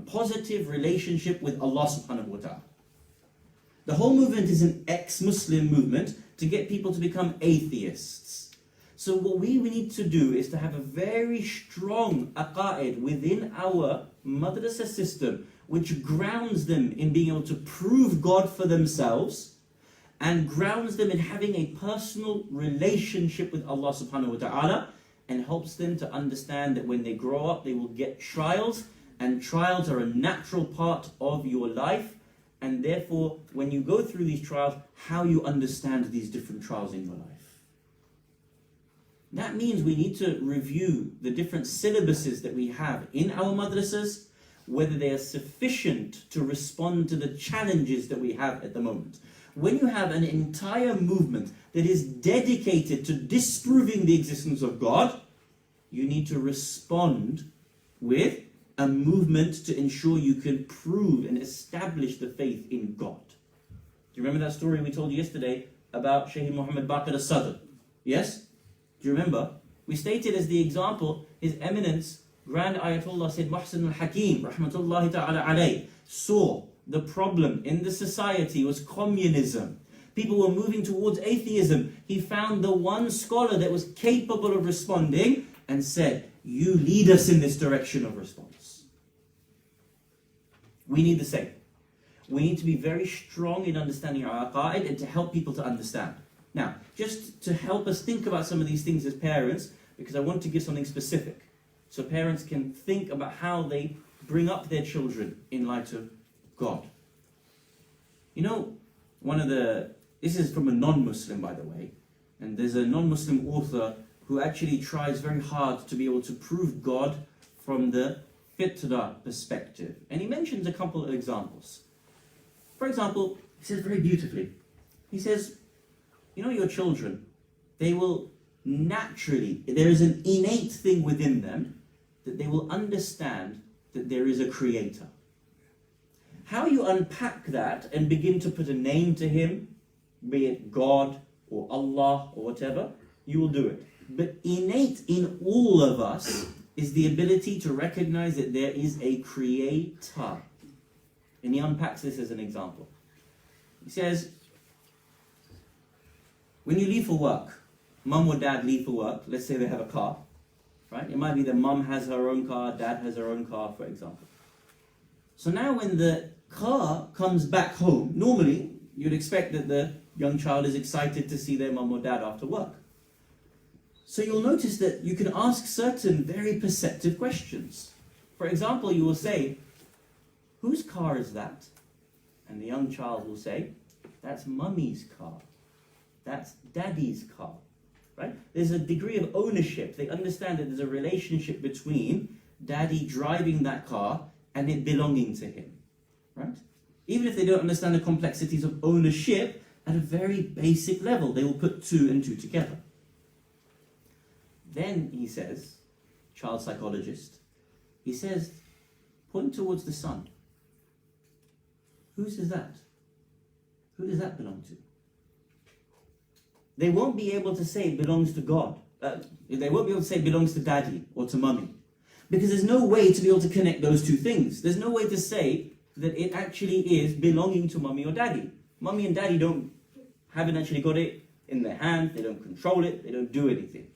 positive relationship with Allah subhanahu wa ta'ala. The whole movement is an ex-Muslim movement to get people to become atheists. So what we need to do is to have a very strong aqa'id within our madrasa system, which grounds them in being able to prove God for themselves and grounds them in having a personal relationship with Allah subhanahu wa ta'ala, and helps them to understand that when they grow up they will get trials, and trials are a natural part of your life, and therefore when you go through these trials, how you understand these different trials in your life. That means we need to review the different syllabuses that we have in our madrasas, whether they are sufficient to respond to the challenges that we have at the moment. When you have an entire movement that is dedicated to disproving the existence of God, you need to respond with a movement to ensure you can prove and establish the faith in God. Do you remember that story we told you yesterday about Shaykh Muhammad Baqir al-Sadr? Yes? Do you remember? We stated as the example, His Eminence, Grand Ayatollah Sayyid Muhsin al-Hakim, rahmatullahi ta'ala alayh, saw the problem in the society was communism. People were moving towards atheism. He found the one scholar that was capable of responding and said, you lead us in this direction of response. We need the same. We need to be very strong in understanding our aqa'id and to help people to understand. Now, just to help us think about some of these things as parents, because I want to give something specific, so parents can think about how they bring up their children in light of God. You know, this is from a non-Muslim, by the way, and there's a non-Muslim author who actually tries very hard to be able to prove God from the fitrah perspective. And he mentions a couple of examples. For example, he says very beautifully, he says, you know, your children, they will naturally, there is an innate thing within them that they will understand that there is a creator. How you unpack that and begin to put a name to him, be it God or Allah or whatever, you will do it. But innate in all of us is the ability to recognize that there is a creator. And he unpacks this as an example. He says, when you leave for work, mum or dad leave for work, let's say they have a car, right? It might be that mum has her own car, dad has her own car, for example. So now when the car comes back home, normally you'd expect that the young child is excited to see their mum or dad after work. So you'll notice that you can ask certain very perceptive questions. For example, you will say, whose car is that? And the young child will say, that's mummy's car. That's daddy's car. Right? There's a degree of ownership. They understand that there's a relationship between daddy driving that car and it belonging to him. Right? Even if they don't understand the complexities of ownership, at a very basic level, they will put two and two together. Then he says, child psychologist, he says, point towards the sun. Whose is that? Who does that belong to? They won't be able to say it belongs to God. They won't be able to say it belongs to daddy or to mummy. Because there's no way to be able to connect those two things. There's no way to say that it actually is belonging to mummy or daddy. Mummy and daddy haven't actually got it in their hand, they don't control it, they don't do anything.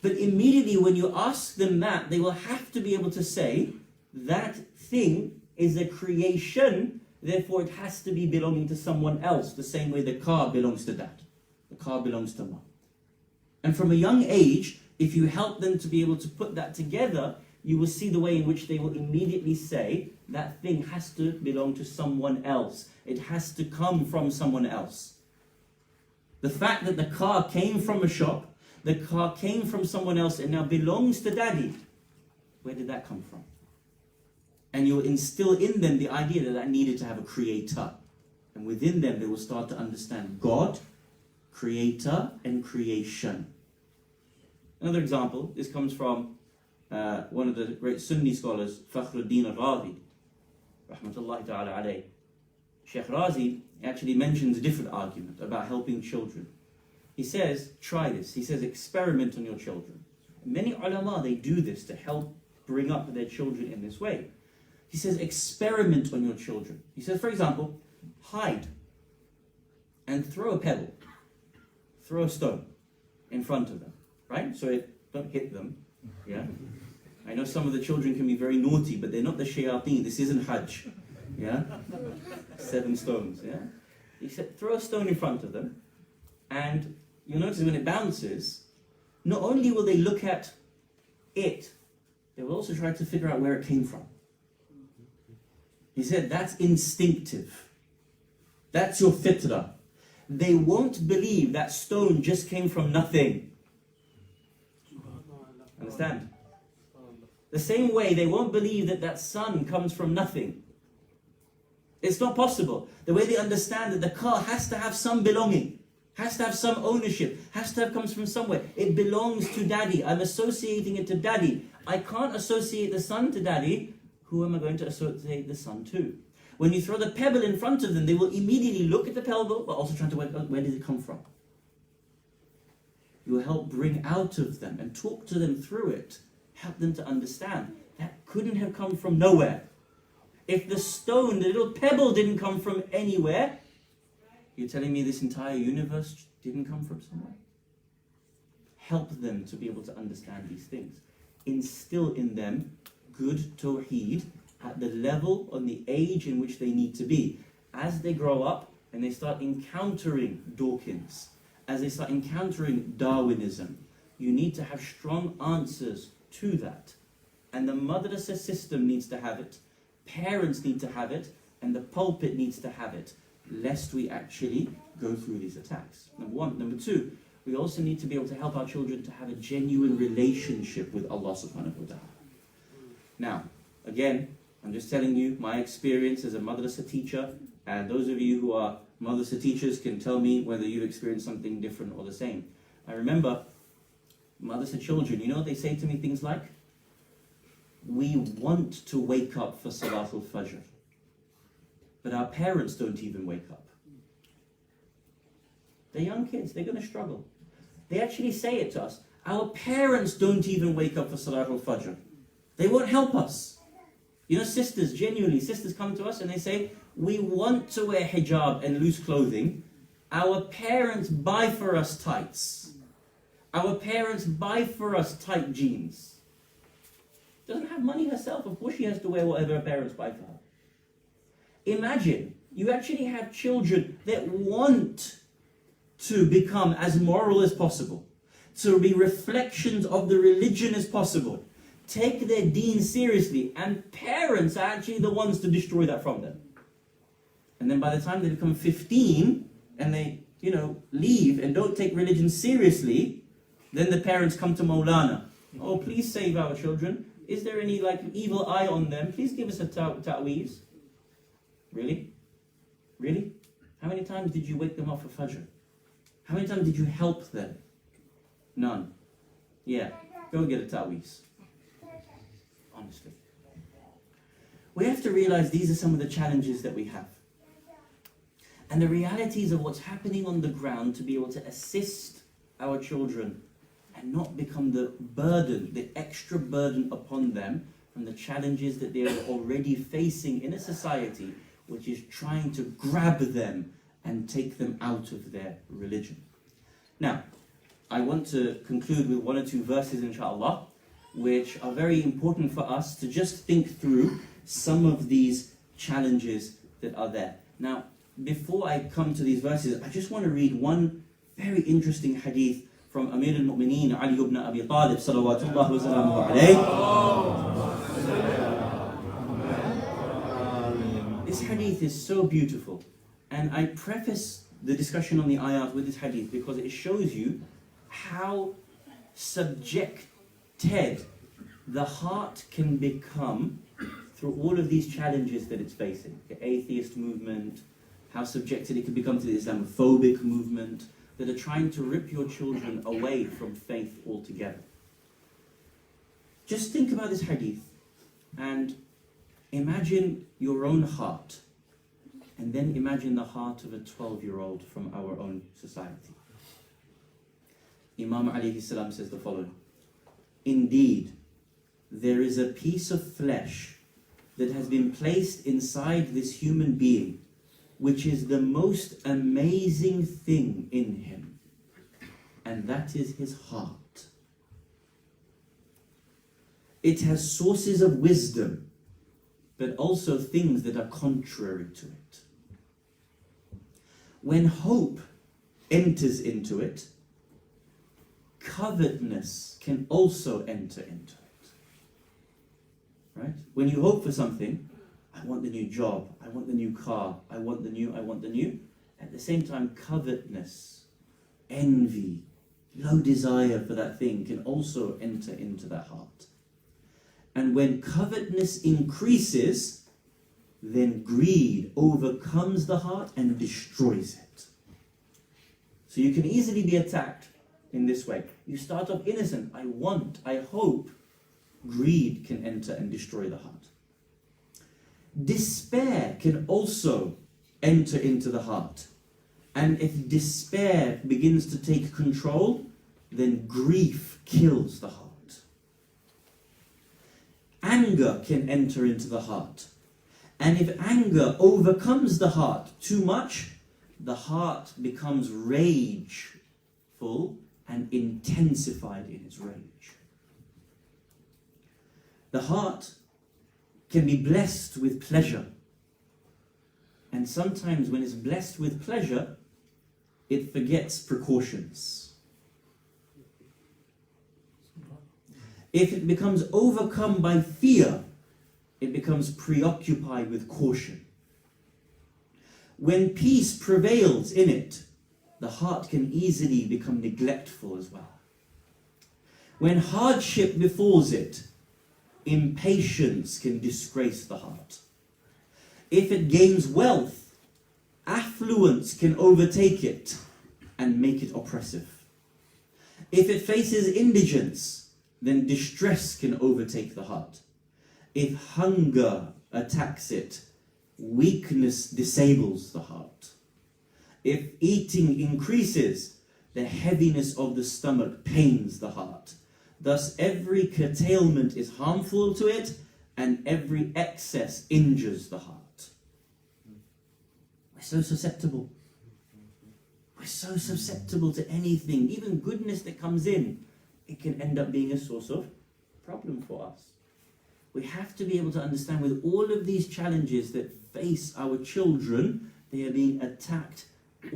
But immediately when you ask them that, they will have to be able to say, that thing is a creation, therefore it has to be belonging to someone else, the same way the car belongs to dad, the car belongs to mum. And from a young age, if you help them to be able to put that together, you will see the way in which they will immediately say, that thing has to belong to someone else. It has to come from someone else. The fact that the car came from a shop, the car came from someone else and now belongs to daddy, where did that come from? And you'll instill in them the idea that needed to have a creator. And within them they will start to understand God, creator and creation. Another example, this comes from one of the great Sunni scholars, Fakhruddin al-Razi, rahmatullahi ta'ala alayh. Sheikh Razi actually mentions a different argument about helping children. He says, try this. He says, experiment on your children. Many ulama, they do this to help bring up their children in this way. He says, experiment on your children. He says, for example, hide and throw a pebble, throw a stone in front of them, right? So don't hit them, yeah? I know some of the children can be very naughty, but they're not the shayateen. This isn't Hajj, yeah? 7 stones, yeah? He said, throw a stone in front of them, and you'll notice when it bounces, not only will they look at it, they will also try to figure out where it came from. He said, that's instinctive. That's your fitrah. They won't believe that stone just came from nothing. Understand? The same way they won't believe that that sun comes from nothing. It's not possible. The way they understand that the car has to have some belonging, has to have some ownership, has to have comes from somewhere. It belongs to daddy. I'm associating it to daddy. I can't associate the sun to daddy. Who am I going to associate the sun to? When you throw the pebble in front of them, they will immediately look at the pebble, but also trying to work out where did it come from. You will help bring out of them and talk to them through it. Help them to understand that couldn't have come from nowhere. If the stone, the little pebble didn't come from anywhere, you're telling me this entire universe didn't come from somewhere? Help them to be able to understand these things. Instill in them good tawheed at the level, on the age in which they need to be. As they grow up and they start encountering Dawkins, as they start encountering Darwinism, you need to have strong answers to that. And the madrasa system needs to have it, parents need to have it, and the pulpit needs to have it, lest we actually go through these attacks. Number one. Number two, we also need to be able to help our children to have a genuine relationship with Allah subhanahu wa ta'ala. Now, again, I'm just telling you my experience as a madrasa teacher, and those of you who are madrasa teachers can tell me whether you've experienced something different or the same. I remember madrasa children, you know what they say to me? Things like, we want to wake up for Salatul Fajr, but our parents don't even wake up. They're young kids, they're going to struggle. They actually say it to us, our parents don't even wake up for Salatul Fajr. They won't help us. You know, sisters, genuinely, sisters come to us and they say, we want to wear hijab and loose clothing. Our parents buy for us tights. Our parents buy for us tight jeans. Doesn't have money herself. Of course she has to wear whatever her parents buy for her. Imagine, you actually have children that want to become as moral as possible, to be reflections of the religion as possible, take their deen seriously, and parents are actually the ones to destroy that from them. And then by the time they become 15 and they, leave and don't take religion seriously, then the parents come to Maulana. Oh, please save our children. Is there any evil eye on them? Please give us a ta'weez. Really? Really? How many times did you wake them up for Fajr? How many times did you help them? None. Yeah, go and get a ta'weez. Honestly. We have to realize these are some of the challenges that we have. and the realities of what's happening on the ground to be able to assist our children and not become the burden, the extra burden upon them from the challenges that they are already facing in a society which is trying to grab them and take them out of their religion. Now, I want to conclude with one or two verses, inshallah, which are very important for us to just think through some of these challenges that are there. Now, before I come to these verses, I just want to read one very interesting hadith from Amir al-Mu'mineen Ali ibn Abi Talib salawatullah wa salamuhu alayhi. This hadith is so beautiful, and I preface the discussion on the ayat with this hadith because it shows you how subjected the heart can become through all of these challenges that it's facing. The atheist movement, how subjected it can become to the Islamophobic movement, that are trying to rip your children away from faith altogether. Just think about this hadith and imagine your own heart, and then imagine the heart of a 12-year-old from our own society. Imam alayhi salam says the following: indeed, there is a piece of flesh that has been placed inside this human being, which is the most amazing thing in him, and that is his heart. It has sources of wisdom, but also things that are contrary to it. When hope enters into it, covetousness can also enter into it. Right? When you hope for something, I want the new job, I want the new car, I want the new. At the same time, covetousness, envy, low desire for that thing can also enter into that heart. And when covetousness increases, then greed overcomes the heart and destroys it. So you can easily be attacked in this way. You start off innocent, I want, I hope. Greed can enter and destroy the heart. Despair can also enter into the heart. And if despair begins to take control, then grief kills the heart. Anger can enter into the heart. And if anger overcomes the heart too much, the heart becomes rageful and intensified in its rage. The heart can be blessed with pleasure. And sometimes when it's blessed with pleasure, it forgets precautions. If it becomes overcome by fear, it becomes preoccupied with caution. When peace prevails in it, the heart can easily become neglectful as well. When hardship befalls it, impatience can disgrace the heart. If it gains wealth, affluence can overtake it and make it oppressive. If it faces indigence, then distress can overtake the heart. If hunger attacks it, weakness disables the heart. If eating increases, the heaviness of the stomach pains the heart. Thus, every curtailment is harmful to it, and every excess injures the heart. We're so susceptible. We're so susceptible to anything, even goodness that comes in. It can end up being a source of problem for us. We have to be able to understand with all of these challenges that face our children, they are being attacked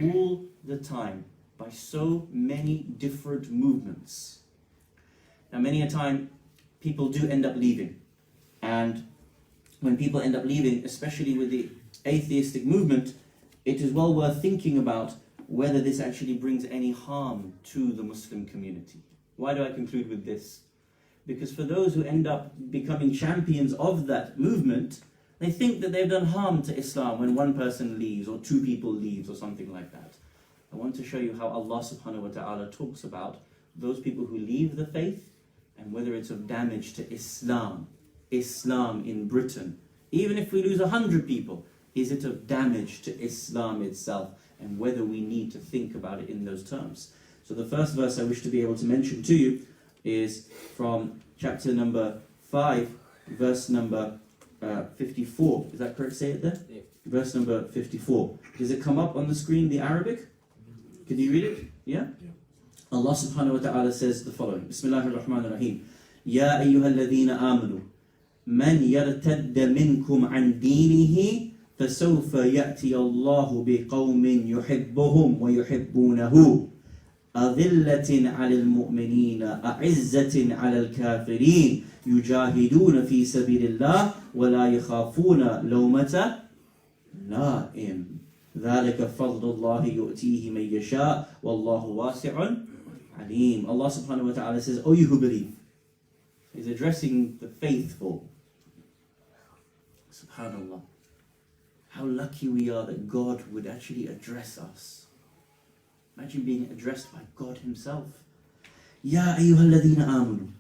all the time by so many different movements. Now, many a time, people do end up leaving. And when people end up leaving, especially with the atheistic movement, it is well worth thinking about whether this actually brings any harm to the Muslim community. Why do I conclude with this? Because for those who end up becoming champions of that movement, they think that they've done harm to Islam when one person leaves or two people leaves or something like that. I want to show you how Allah subhanahu wa ta'ala talks about those people who leave the faith and whether it's of damage to Islam in Britain. Even if we lose 100 people, Is it of damage to Islam itself? And whether we need to think about it in those terms. So the first verse I wish to be able to mention to you is from chapter number 5, verse number 54. Is that correct? Say it there? Yeah. Verse number 54. Does it come up on the screen, the Arabic? Can you read it? Yeah? Allah subhanahu wa ta'ala says the following. Bismillahir Rahmanir Rahim. Ya ayyuhalladhina amanu. Man yartadda minkum an dinihi فسوف يأتي الله بقوم يحبهم ويحبونه أذلة على المؤمنين أعزة على الكافرين يجاهدون في سبيل الله ولا يخافون لومة لائم ذلك فضل الله يؤتيه من يشاء والله واسع عليم. Allah subhanahu wa ta'ala says, O you who believe. He's addressing the faithful. Subhanallah. How lucky we are that God would actually address us. Imagine being addressed by God Himself. Ya ayyuhalladhina amanu.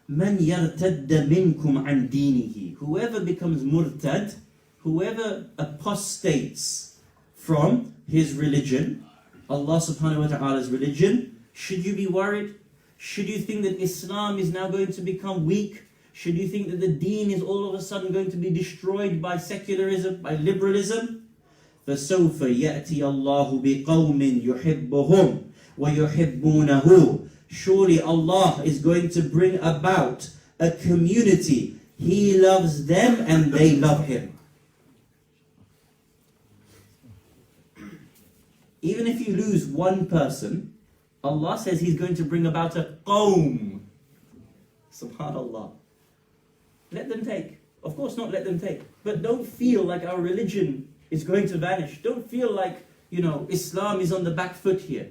Man yartadda minkum an dinihi. Whoever becomes murtad, whoever apostates from his religion, Allah subhanahu wa ta'ala's religion, should you be worried? Should you think that Islam is now going to become weak? Should you think that the deen is all of a sudden going to be destroyed by secularism, by liberalism? فَسَوْفَ يَأْتِي اللَّهُ بِقَوْمٍ يُحِبُّهُمْ وَيُحِبُّونَهُ. Surely Allah is going to bring about a community. He loves them and they love Him. Even if you lose one person, Allah says He's going to bring about a qawm. Subhanallah. Let them take. Of course not let them take. But don't feel like our religion is going to vanish. Don't feel like, Islam is on the back foot here.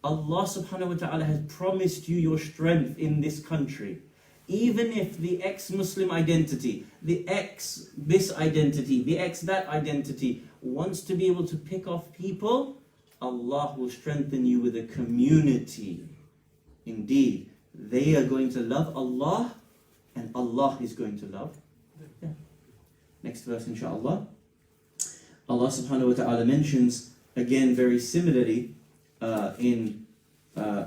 Allah subhanahu wa ta'ala has promised you your strength in this country. Even if the ex-Muslim identity, the ex-this identity, the ex-that identity wants to be able to pick off people, Allah will strengthen you with a community. Indeed, they are going to love Allah and Allah is going to love them. Next verse, inshaAllah. Allah subhanahu wa ta'ala mentions, again very similarly, in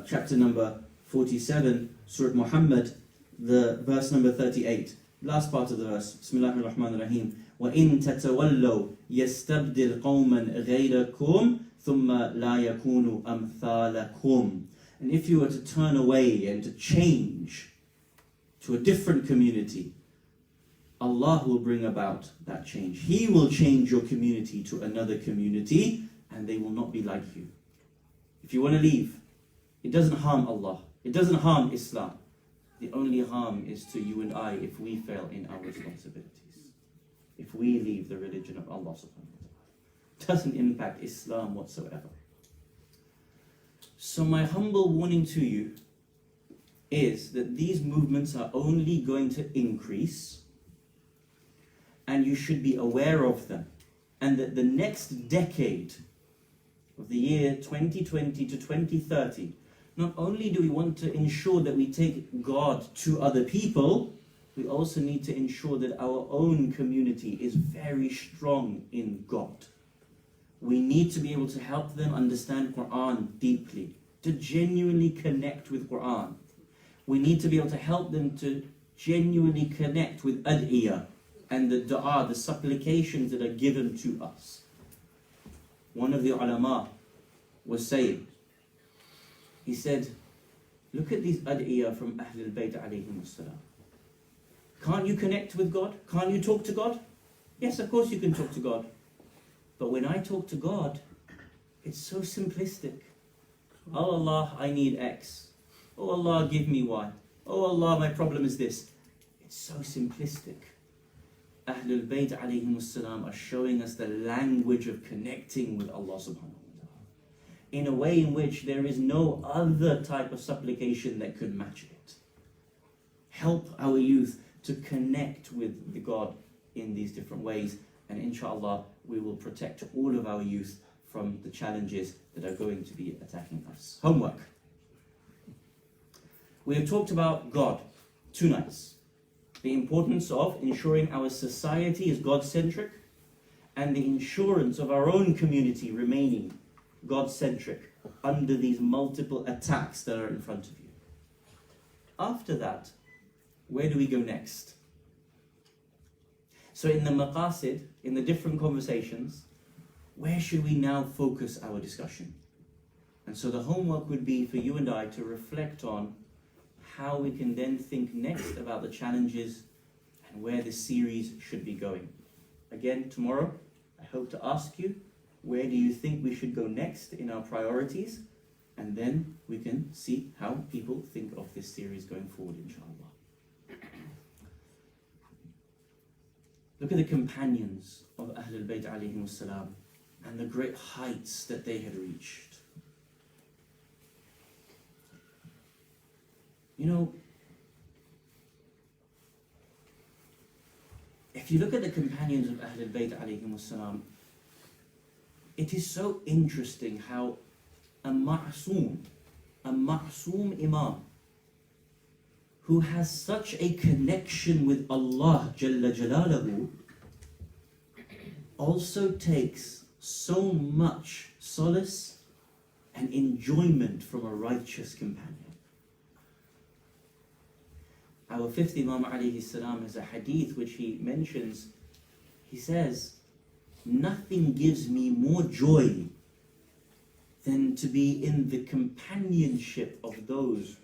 chapter number 47, Surah Muhammad, the verse number 38. Last part of the verse. Bismillahir Rahmanir Rahim. وَإِن تَتَوَلَّوْا يَسْتَبْدِلْ قَوْمًا غَيْرَكُمْ ثُمَّ لَا يَكُونُوا أَمْثَالَكُمْ. And if you were to turn away and to change to a different community, Allah will bring about that change. He will change your community to another community and they will not be like you. If you want to leave, it doesn't harm Allah. It doesn't harm Islam. The only harm is to you and I if we fail in our responsibilities. If we leave the religion of Allah subhanahu wa ta'ala. It doesn't impact Islam whatsoever. So my humble warning to you is that these movements are only going to increase and you should be aware of them, and that the next decade of the year 2020 to 2030, not only do we want to ensure that we take God to other people, we also need to ensure that our own community is very strong in God. We need to be able to help them understand Quran deeply, to genuinely connect with Quran. We need to be able to help them to genuinely connect with ad'iyah and the dua, the supplications that are given to us. One of the ulama was saying, he said, look at these ad'iyah from Ahlul Bayt alayhim as-salam. Can't you connect with God? Can't you talk to God? Yes, of course you can talk to God. But when I talk to God, it's so simplistic. Oh Allah, I need X. Oh Allah, give me Y. Oh Allah, my problem is this. It's so simplistic. Ahlul Bayt alayhim as-salam are showing us the language of connecting with Allah subhanahu wa ta'ala in a way in which there is no other type of supplication that could match it. Help our youth to connect with the God in these different ways, and inshallah we will protect all of our youth from the challenges that are going to be attacking us. Homework. We have talked about God 2 nights. The importance of ensuring our society is God-centric and the insurance of our own community remaining God-centric under these multiple attacks that are in front of you. After that, where do we go next? So in the maqasid, in the different conversations, where should we now focus our discussion? And so the homework would be for you and I to reflect on how we can then think next about the challenges and where this series should be going. Again, tomorrow, I hope to ask you, where do you think we should go next in our priorities? And then we can see how people think of this series going forward, inshallah. Look at the companions of Ahlul Bayt alayhimus salam and the great heights that they had reached. You know, if you look at the companions of Ahlul Bayt alayhimus salam, it is so interesting how a ma'soom imam who has such a connection with Allah Jalla Jalaluhu also takes so much solace and enjoyment from a righteous companion. Our fifth Imam alayhi salam has a hadith which he mentions. He says, nothing gives me more joy than to be in the companionship of those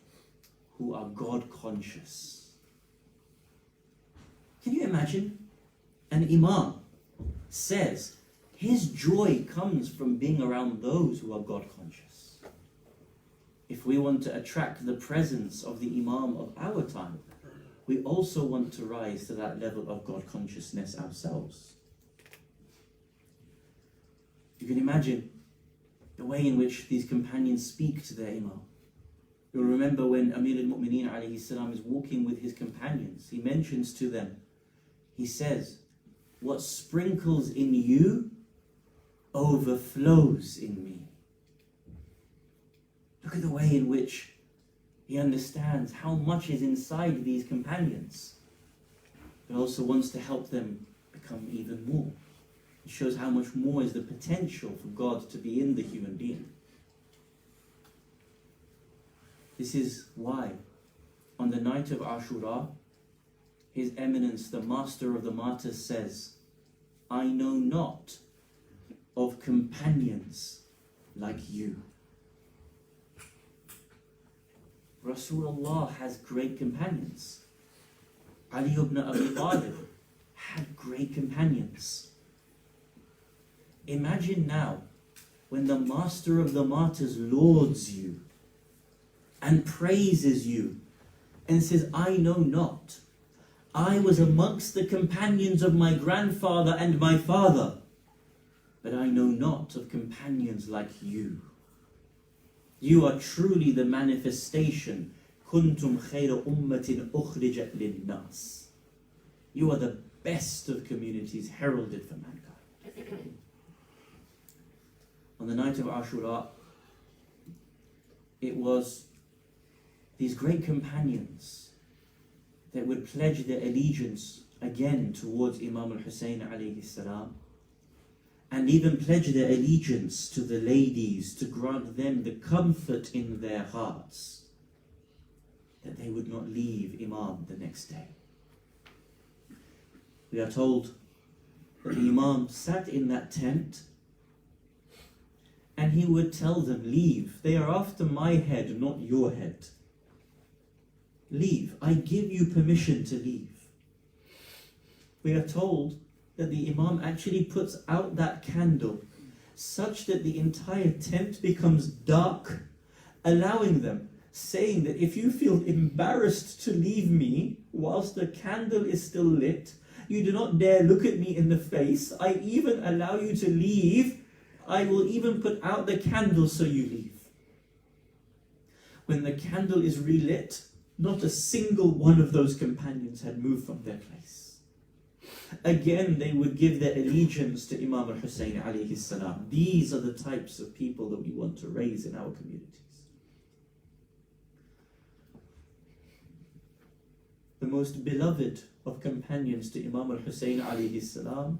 who are God conscious. Can you imagine? An imam says his joy comes from being around those who are God conscious. If we want to attract the presence of the imam of our time, we also want to rise to that level of God consciousness ourselves. You can imagine the way in which these companions speak to their imam. You'll remember when Amir al-Mu'mineen alayhi salam is walking with his companions, he mentions to them, he says, what sprinkles in you overflows in me. Look at the way in which he understands how much is inside these companions, but also wants to help them become even more. It shows how much more is the potential for God to be in the human being. This is why, on the night of Ashura, His Eminence, the Master of the Martyrs, says, I know not of companions like you. Rasulullah has great companions. Ali ibn Abi Talib had great companions. Imagine now when the Master of the Martyrs lauds you and praises you and says, I know not. I was amongst the companions of my grandfather and my father, but I know not of companions like you. You are truly the manifestation. Kuntum khayra ummatin ukhrijat lin-nas. You are the best of communities heralded for mankind. On the night of Ashura, it was these great companions that would pledge their allegiance again towards Imam al-Hussein alayhi salam, and even pledge their allegiance to the ladies to grant them the comfort in their hearts that they would not leave Imam the next day. We are told that the Imam sat in that tent and he would tell them, leave, they are after my head, not your head. Leave, I give you permission to leave. We are told that the Imam actually puts out that candle such that the entire tent becomes dark, allowing them, saying that if you feel embarrassed to leave me whilst the candle is still lit, you do not dare look at me in the face. I even allow you to leave. I will even put out the candle so you leave. When the candle is relit, not a single one of those companions had moved from their place. Again, they would give their allegiance to Imam al-Hussein alayhi salam. These are the types of people that we want to raise in our communities. The most beloved of companions to Imam al-Hussein alayhi salam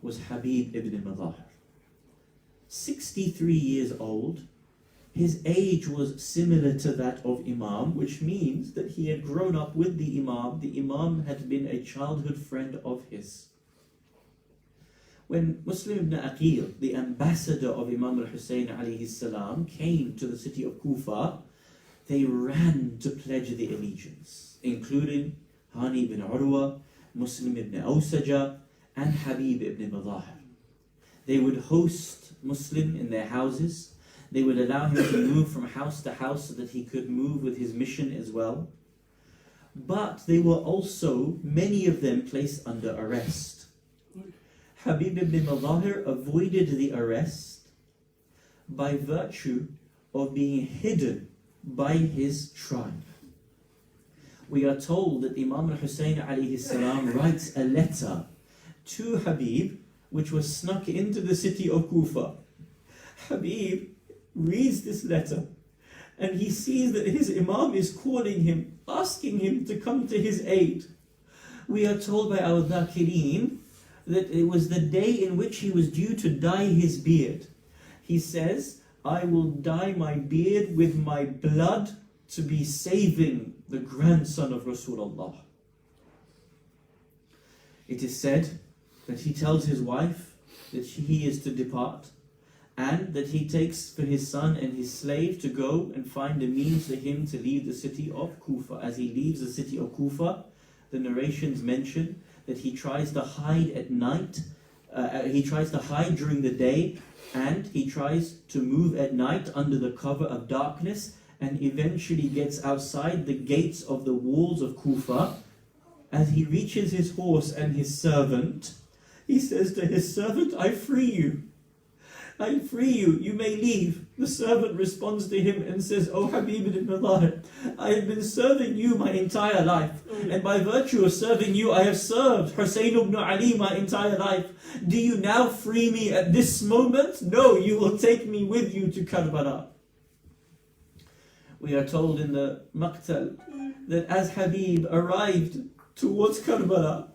was Habib ibn Madahir. 63 years old. His age was similar to that of Imam, which means that he had grown up with the Imam. The Imam had been a childhood friend of his. When Muslim ibn Aqil, the ambassador of Imam al-Hussein alayhi salam, came to the city of Kufa, they ran to pledge the allegiance, including Hani ibn Urwa, Muslim ibn Awsaja, and Habib ibn Madahir. They would host Muslim in their houses. They would allow him to move from house to house so that he could move with his mission as well. But they were also, many of them, placed under arrest. Habib ibn Madahir avoided the arrest by virtue of being hidden by his tribe. We are told that Imam al-Hussein alayhi salam writes a letter to Habib, which was snuck into the city of Kufa. Habib reads this letter and he sees that his Imam is calling him, asking him to come to his aid. We are told by our Dhakirin that it was the day in which he was due to dye his beard. He says, I will dye my beard with my blood to be saving the grandson of Rasulullah. It is said that he tells his wife that he is to depart, and that he takes for his son and his slave to go and find a means for him to leave the city of Kufa. As he leaves the city of Kufa, the narrations mention that he tries to hide at night, he tries to hide during the day, and he tries to move at night under the cover of darkness, and eventually gets outside the gates of the walls of Kufa. As he reaches his horse and his servant, he says to his servant, I free you. I free you, you may leave. The servant responds to him and says, O Habib ibn Madahir, I have been serving you my entire life, and by virtue of serving you, I have served Hussein ibn Ali my entire life. Do you now free me at this moment? No, you will take me with you to Karbala. We are told in the Maqtal that as Habib arrived towards Karbala,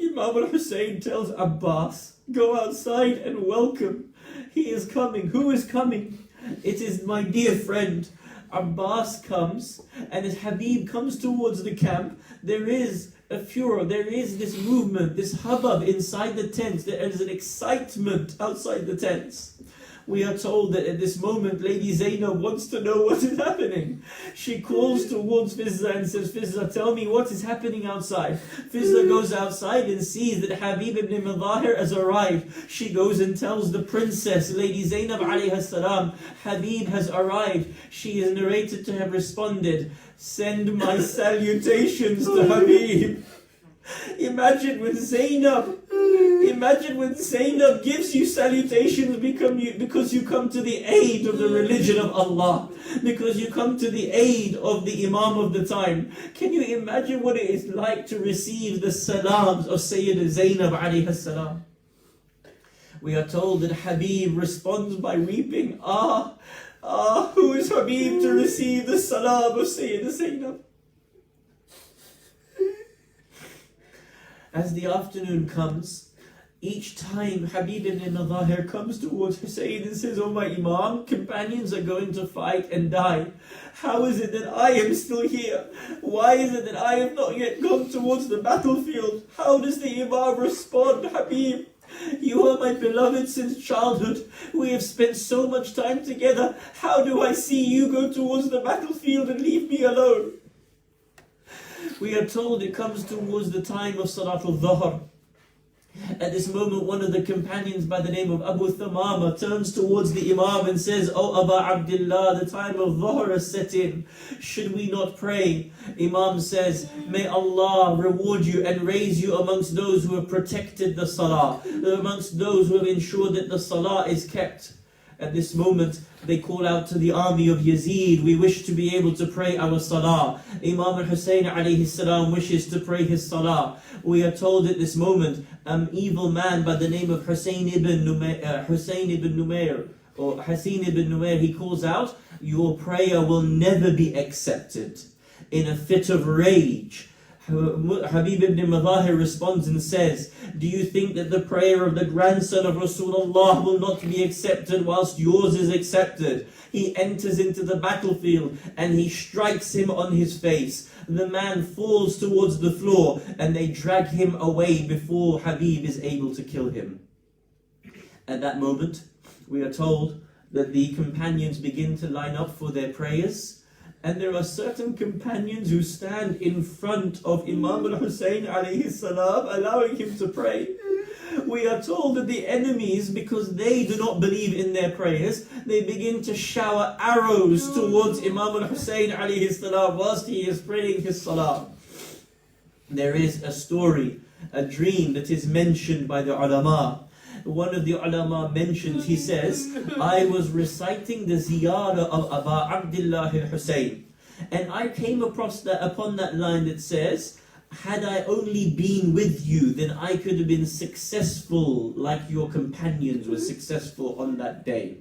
Imam al-Hussein tells Abbas, go outside and welcome. He is coming. Who is coming? It is my dear friend. Abbas comes, and as Habib comes towards the camp, there is a furor, there is this movement, this hubbub inside the tents, there is an excitement outside the tents. We are told that at this moment, Lady Zainab wants to know what is happening. She calls towards Fizza and says, Fizza, tell me what is happening outside. Fizza goes outside and sees that Habib ibn Madahir has arrived. She goes and tells the princess, Lady Zainab alayha salam, Habib has arrived. She is narrated to have responded, send my salutations to Habib. Imagine when Zainab gives you salutations because you come to the aid of the religion of Allah, because you come to the aid of the Imam of the time. Can you imagine what it is like to receive the salams of Sayyida Zainab alayha salam? We are told that Habib responds by weeping, who is Habib to receive the salam of Sayyida Zainab? As the afternoon comes, each time Habib ibn Madahir comes towards Hussein and says, oh my Imam, companions are going to fight and die. How is it that I am still here? Why is it that I have not yet gone towards the battlefield? How does the Imam respond? Habib, you are my beloved since childhood. We have spent so much time together. How do I see you go towards the battlefield and leave me alone? We are told it comes towards the time of Salatul Dhuhr. At this moment, one of the companions by the name of Abu Thamama turns towards the Imam and says, "O Aba Abdullah, the time of Dhuhr has set in. Should we not pray?" Imam says, "May Allah reward you and raise you amongst those who have protected the Salah, amongst those who have ensured that the Salah is kept." At this moment, they call out to the army of Yazid, "We wish to be able to pray our Salah." Imam al-Hussein alayhi salam wishes to pray his Salah. We are told at this moment, an evil man by the name of Hussein ibn Numair, he calls out, "Your prayer will never be accepted." In a fit of rage, Habib ibn Madahir responds and says, do you think that the prayer of the grandson of Rasulullah will not be accepted whilst yours is accepted? He enters into the battlefield and he strikes him on his face. The man falls towards the floor and they drag him away before Habib is able to kill him. At that moment, we are told that the companions begin to line up for their prayers. And there are certain companions who stand in front of Imam al-Hussein alayhi salam, allowing him to pray. We are told that the enemies, because they do not believe in their prayers, they begin to shower arrows towards Imam al-Hussein alayhi salam whilst he is praying his salah. There is a story, a dream that is mentioned by the ulama. One of the ulama mentions, he says, I was reciting the ziyarah of Aba Abdullah al-Hussein, and I came upon that line that says, had I only been with you, then I could have been successful like your companions were successful on that day.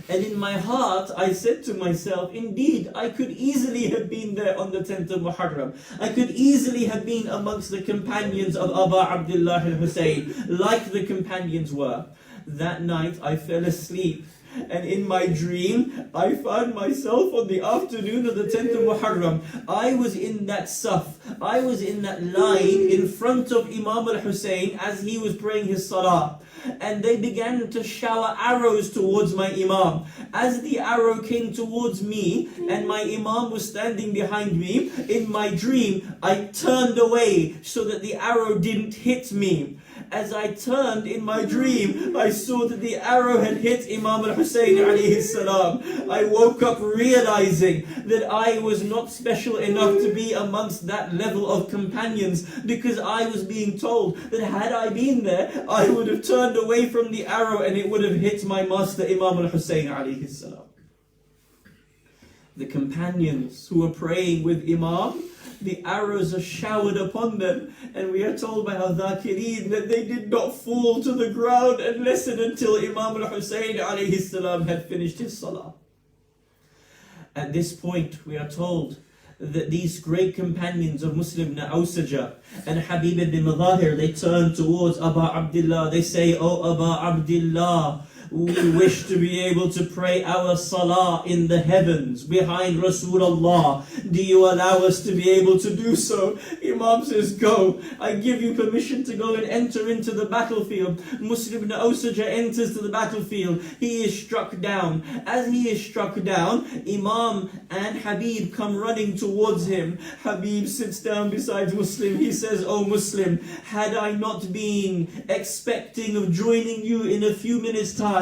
And in my heart, I said to myself, indeed, I could easily have been there on the 10th of Muharram. I could easily have been amongst the companions of Aba Abdullah al-Hussein, like the companions were. That night, I fell asleep. And in my dream, I found myself on the afternoon of the 10th of Muharram. I was in that saf, I was in that line in front of Imam al-Hussein as he was praying his salah. And they began to shower arrows towards my Imam. As the arrow came towards me and my Imam was standing behind me, in my dream, I turned away so that the arrow didn't hit me. As I turned in my dream, I saw that the arrow had hit Imam al-Hussein alayhi salam. I woke up realizing that I was not special enough to be amongst that level of companions, because I was being told that had I been there, I would have turned away from the arrow and it would have hit my master Imam al-Hussein alayhi salam. The companions who were praying with Imam, the arrows are showered upon them, and we are told by al-Dhakirin that they did not fall to the ground unless and until Imam al-Hussein alayhi salam had finished his salah. At this point, we are told that these great companions of Muslim ibn Awsaja and Habib ibn Madahir, they turn towards Aba Abdullah. They say, "Oh Aba Abdullah, we wish to be able to pray our salah in the heavens behind Rasulullah. Do you allow us to be able to do so?" Imam says, "Go. I give you permission to go and enter into the battlefield." Muslim ibn Awsaja enters to the battlefield. He is struck down. As he is struck down, Imam and Habib come running towards him. Habib sits down beside Muslim. He says, "Oh Muslim, had I not been expecting of joining you in a few minutes' time,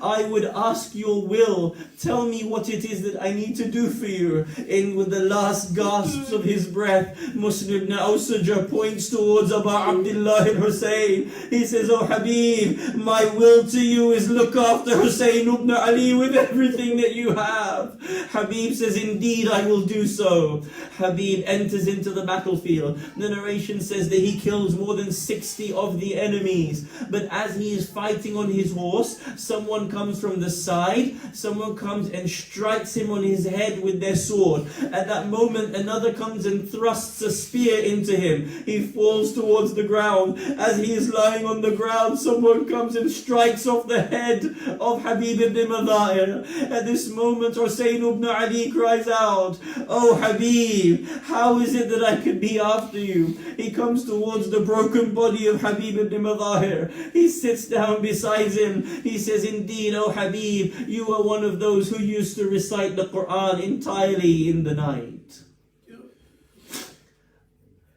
I would ask your will. Tell me what it is that I need to do for you." And with the last gasps of his breath, Muslim ibn Awsaja points towards Aba Abdullah al-Hussein. He says, "Oh Habib, my will to you is look after Hussein ibn Ali with everything that you have." Habib says, "Indeed, I will do so." Habib enters into the battlefield. The narration says that he kills more than 60 of the enemies. But as he is fighting on his horse, someone comes from the side, someone comes and strikes him on his head with their sword. At that moment, another comes and thrusts a spear into him. He falls towards the ground. As he is lying on the ground, someone comes and strikes off the head of Habib ibn Madahir. At this moment, Hussein ibn Ali cries out, "Oh Habib, how is it that I could be after you?" He comes towards the broken body of Habib ibn Madahir. He sits down beside him. He says, "Indeed, O Habib, you are one of those who used to recite the Quran entirely in the night."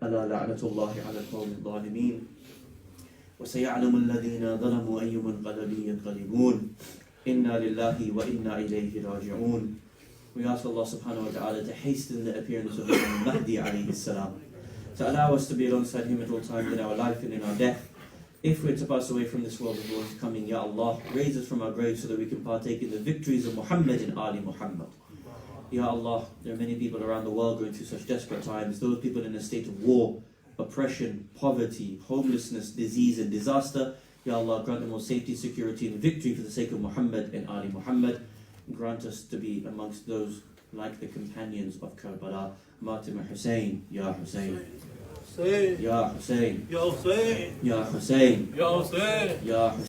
ألا لعنة الله على القوم الظالمين وسيعلم الذين ظلموا أي منقلب ينقلبون إنا لله وإنا إليه راجعون. We ask Allah subhanahu wa ta'ala to hasten the appearance of Imam Mahdi alayhi salam, to allow us to be alongside him at all times in our life and in our death. If we're to pass away from this world before his coming, Ya Allah, raise us from our graves so that we can partake in the victories of Muhammad and Ali Muhammad. Ya Allah, there are many people around the world going through such desperate times. Those people in a state of war, oppression, poverty, homelessness, disease and disaster. Ya Allah, grant them all safety, security and victory for the sake of Muhammad and Ali Muhammad. Grant us to be amongst those like the companions of Karbala. Matima Hussein, Ya Hussein. Hussein, Ya Hussein, Ya Hussein, Ya Hussein, Ya Hussein, Ya Hussein.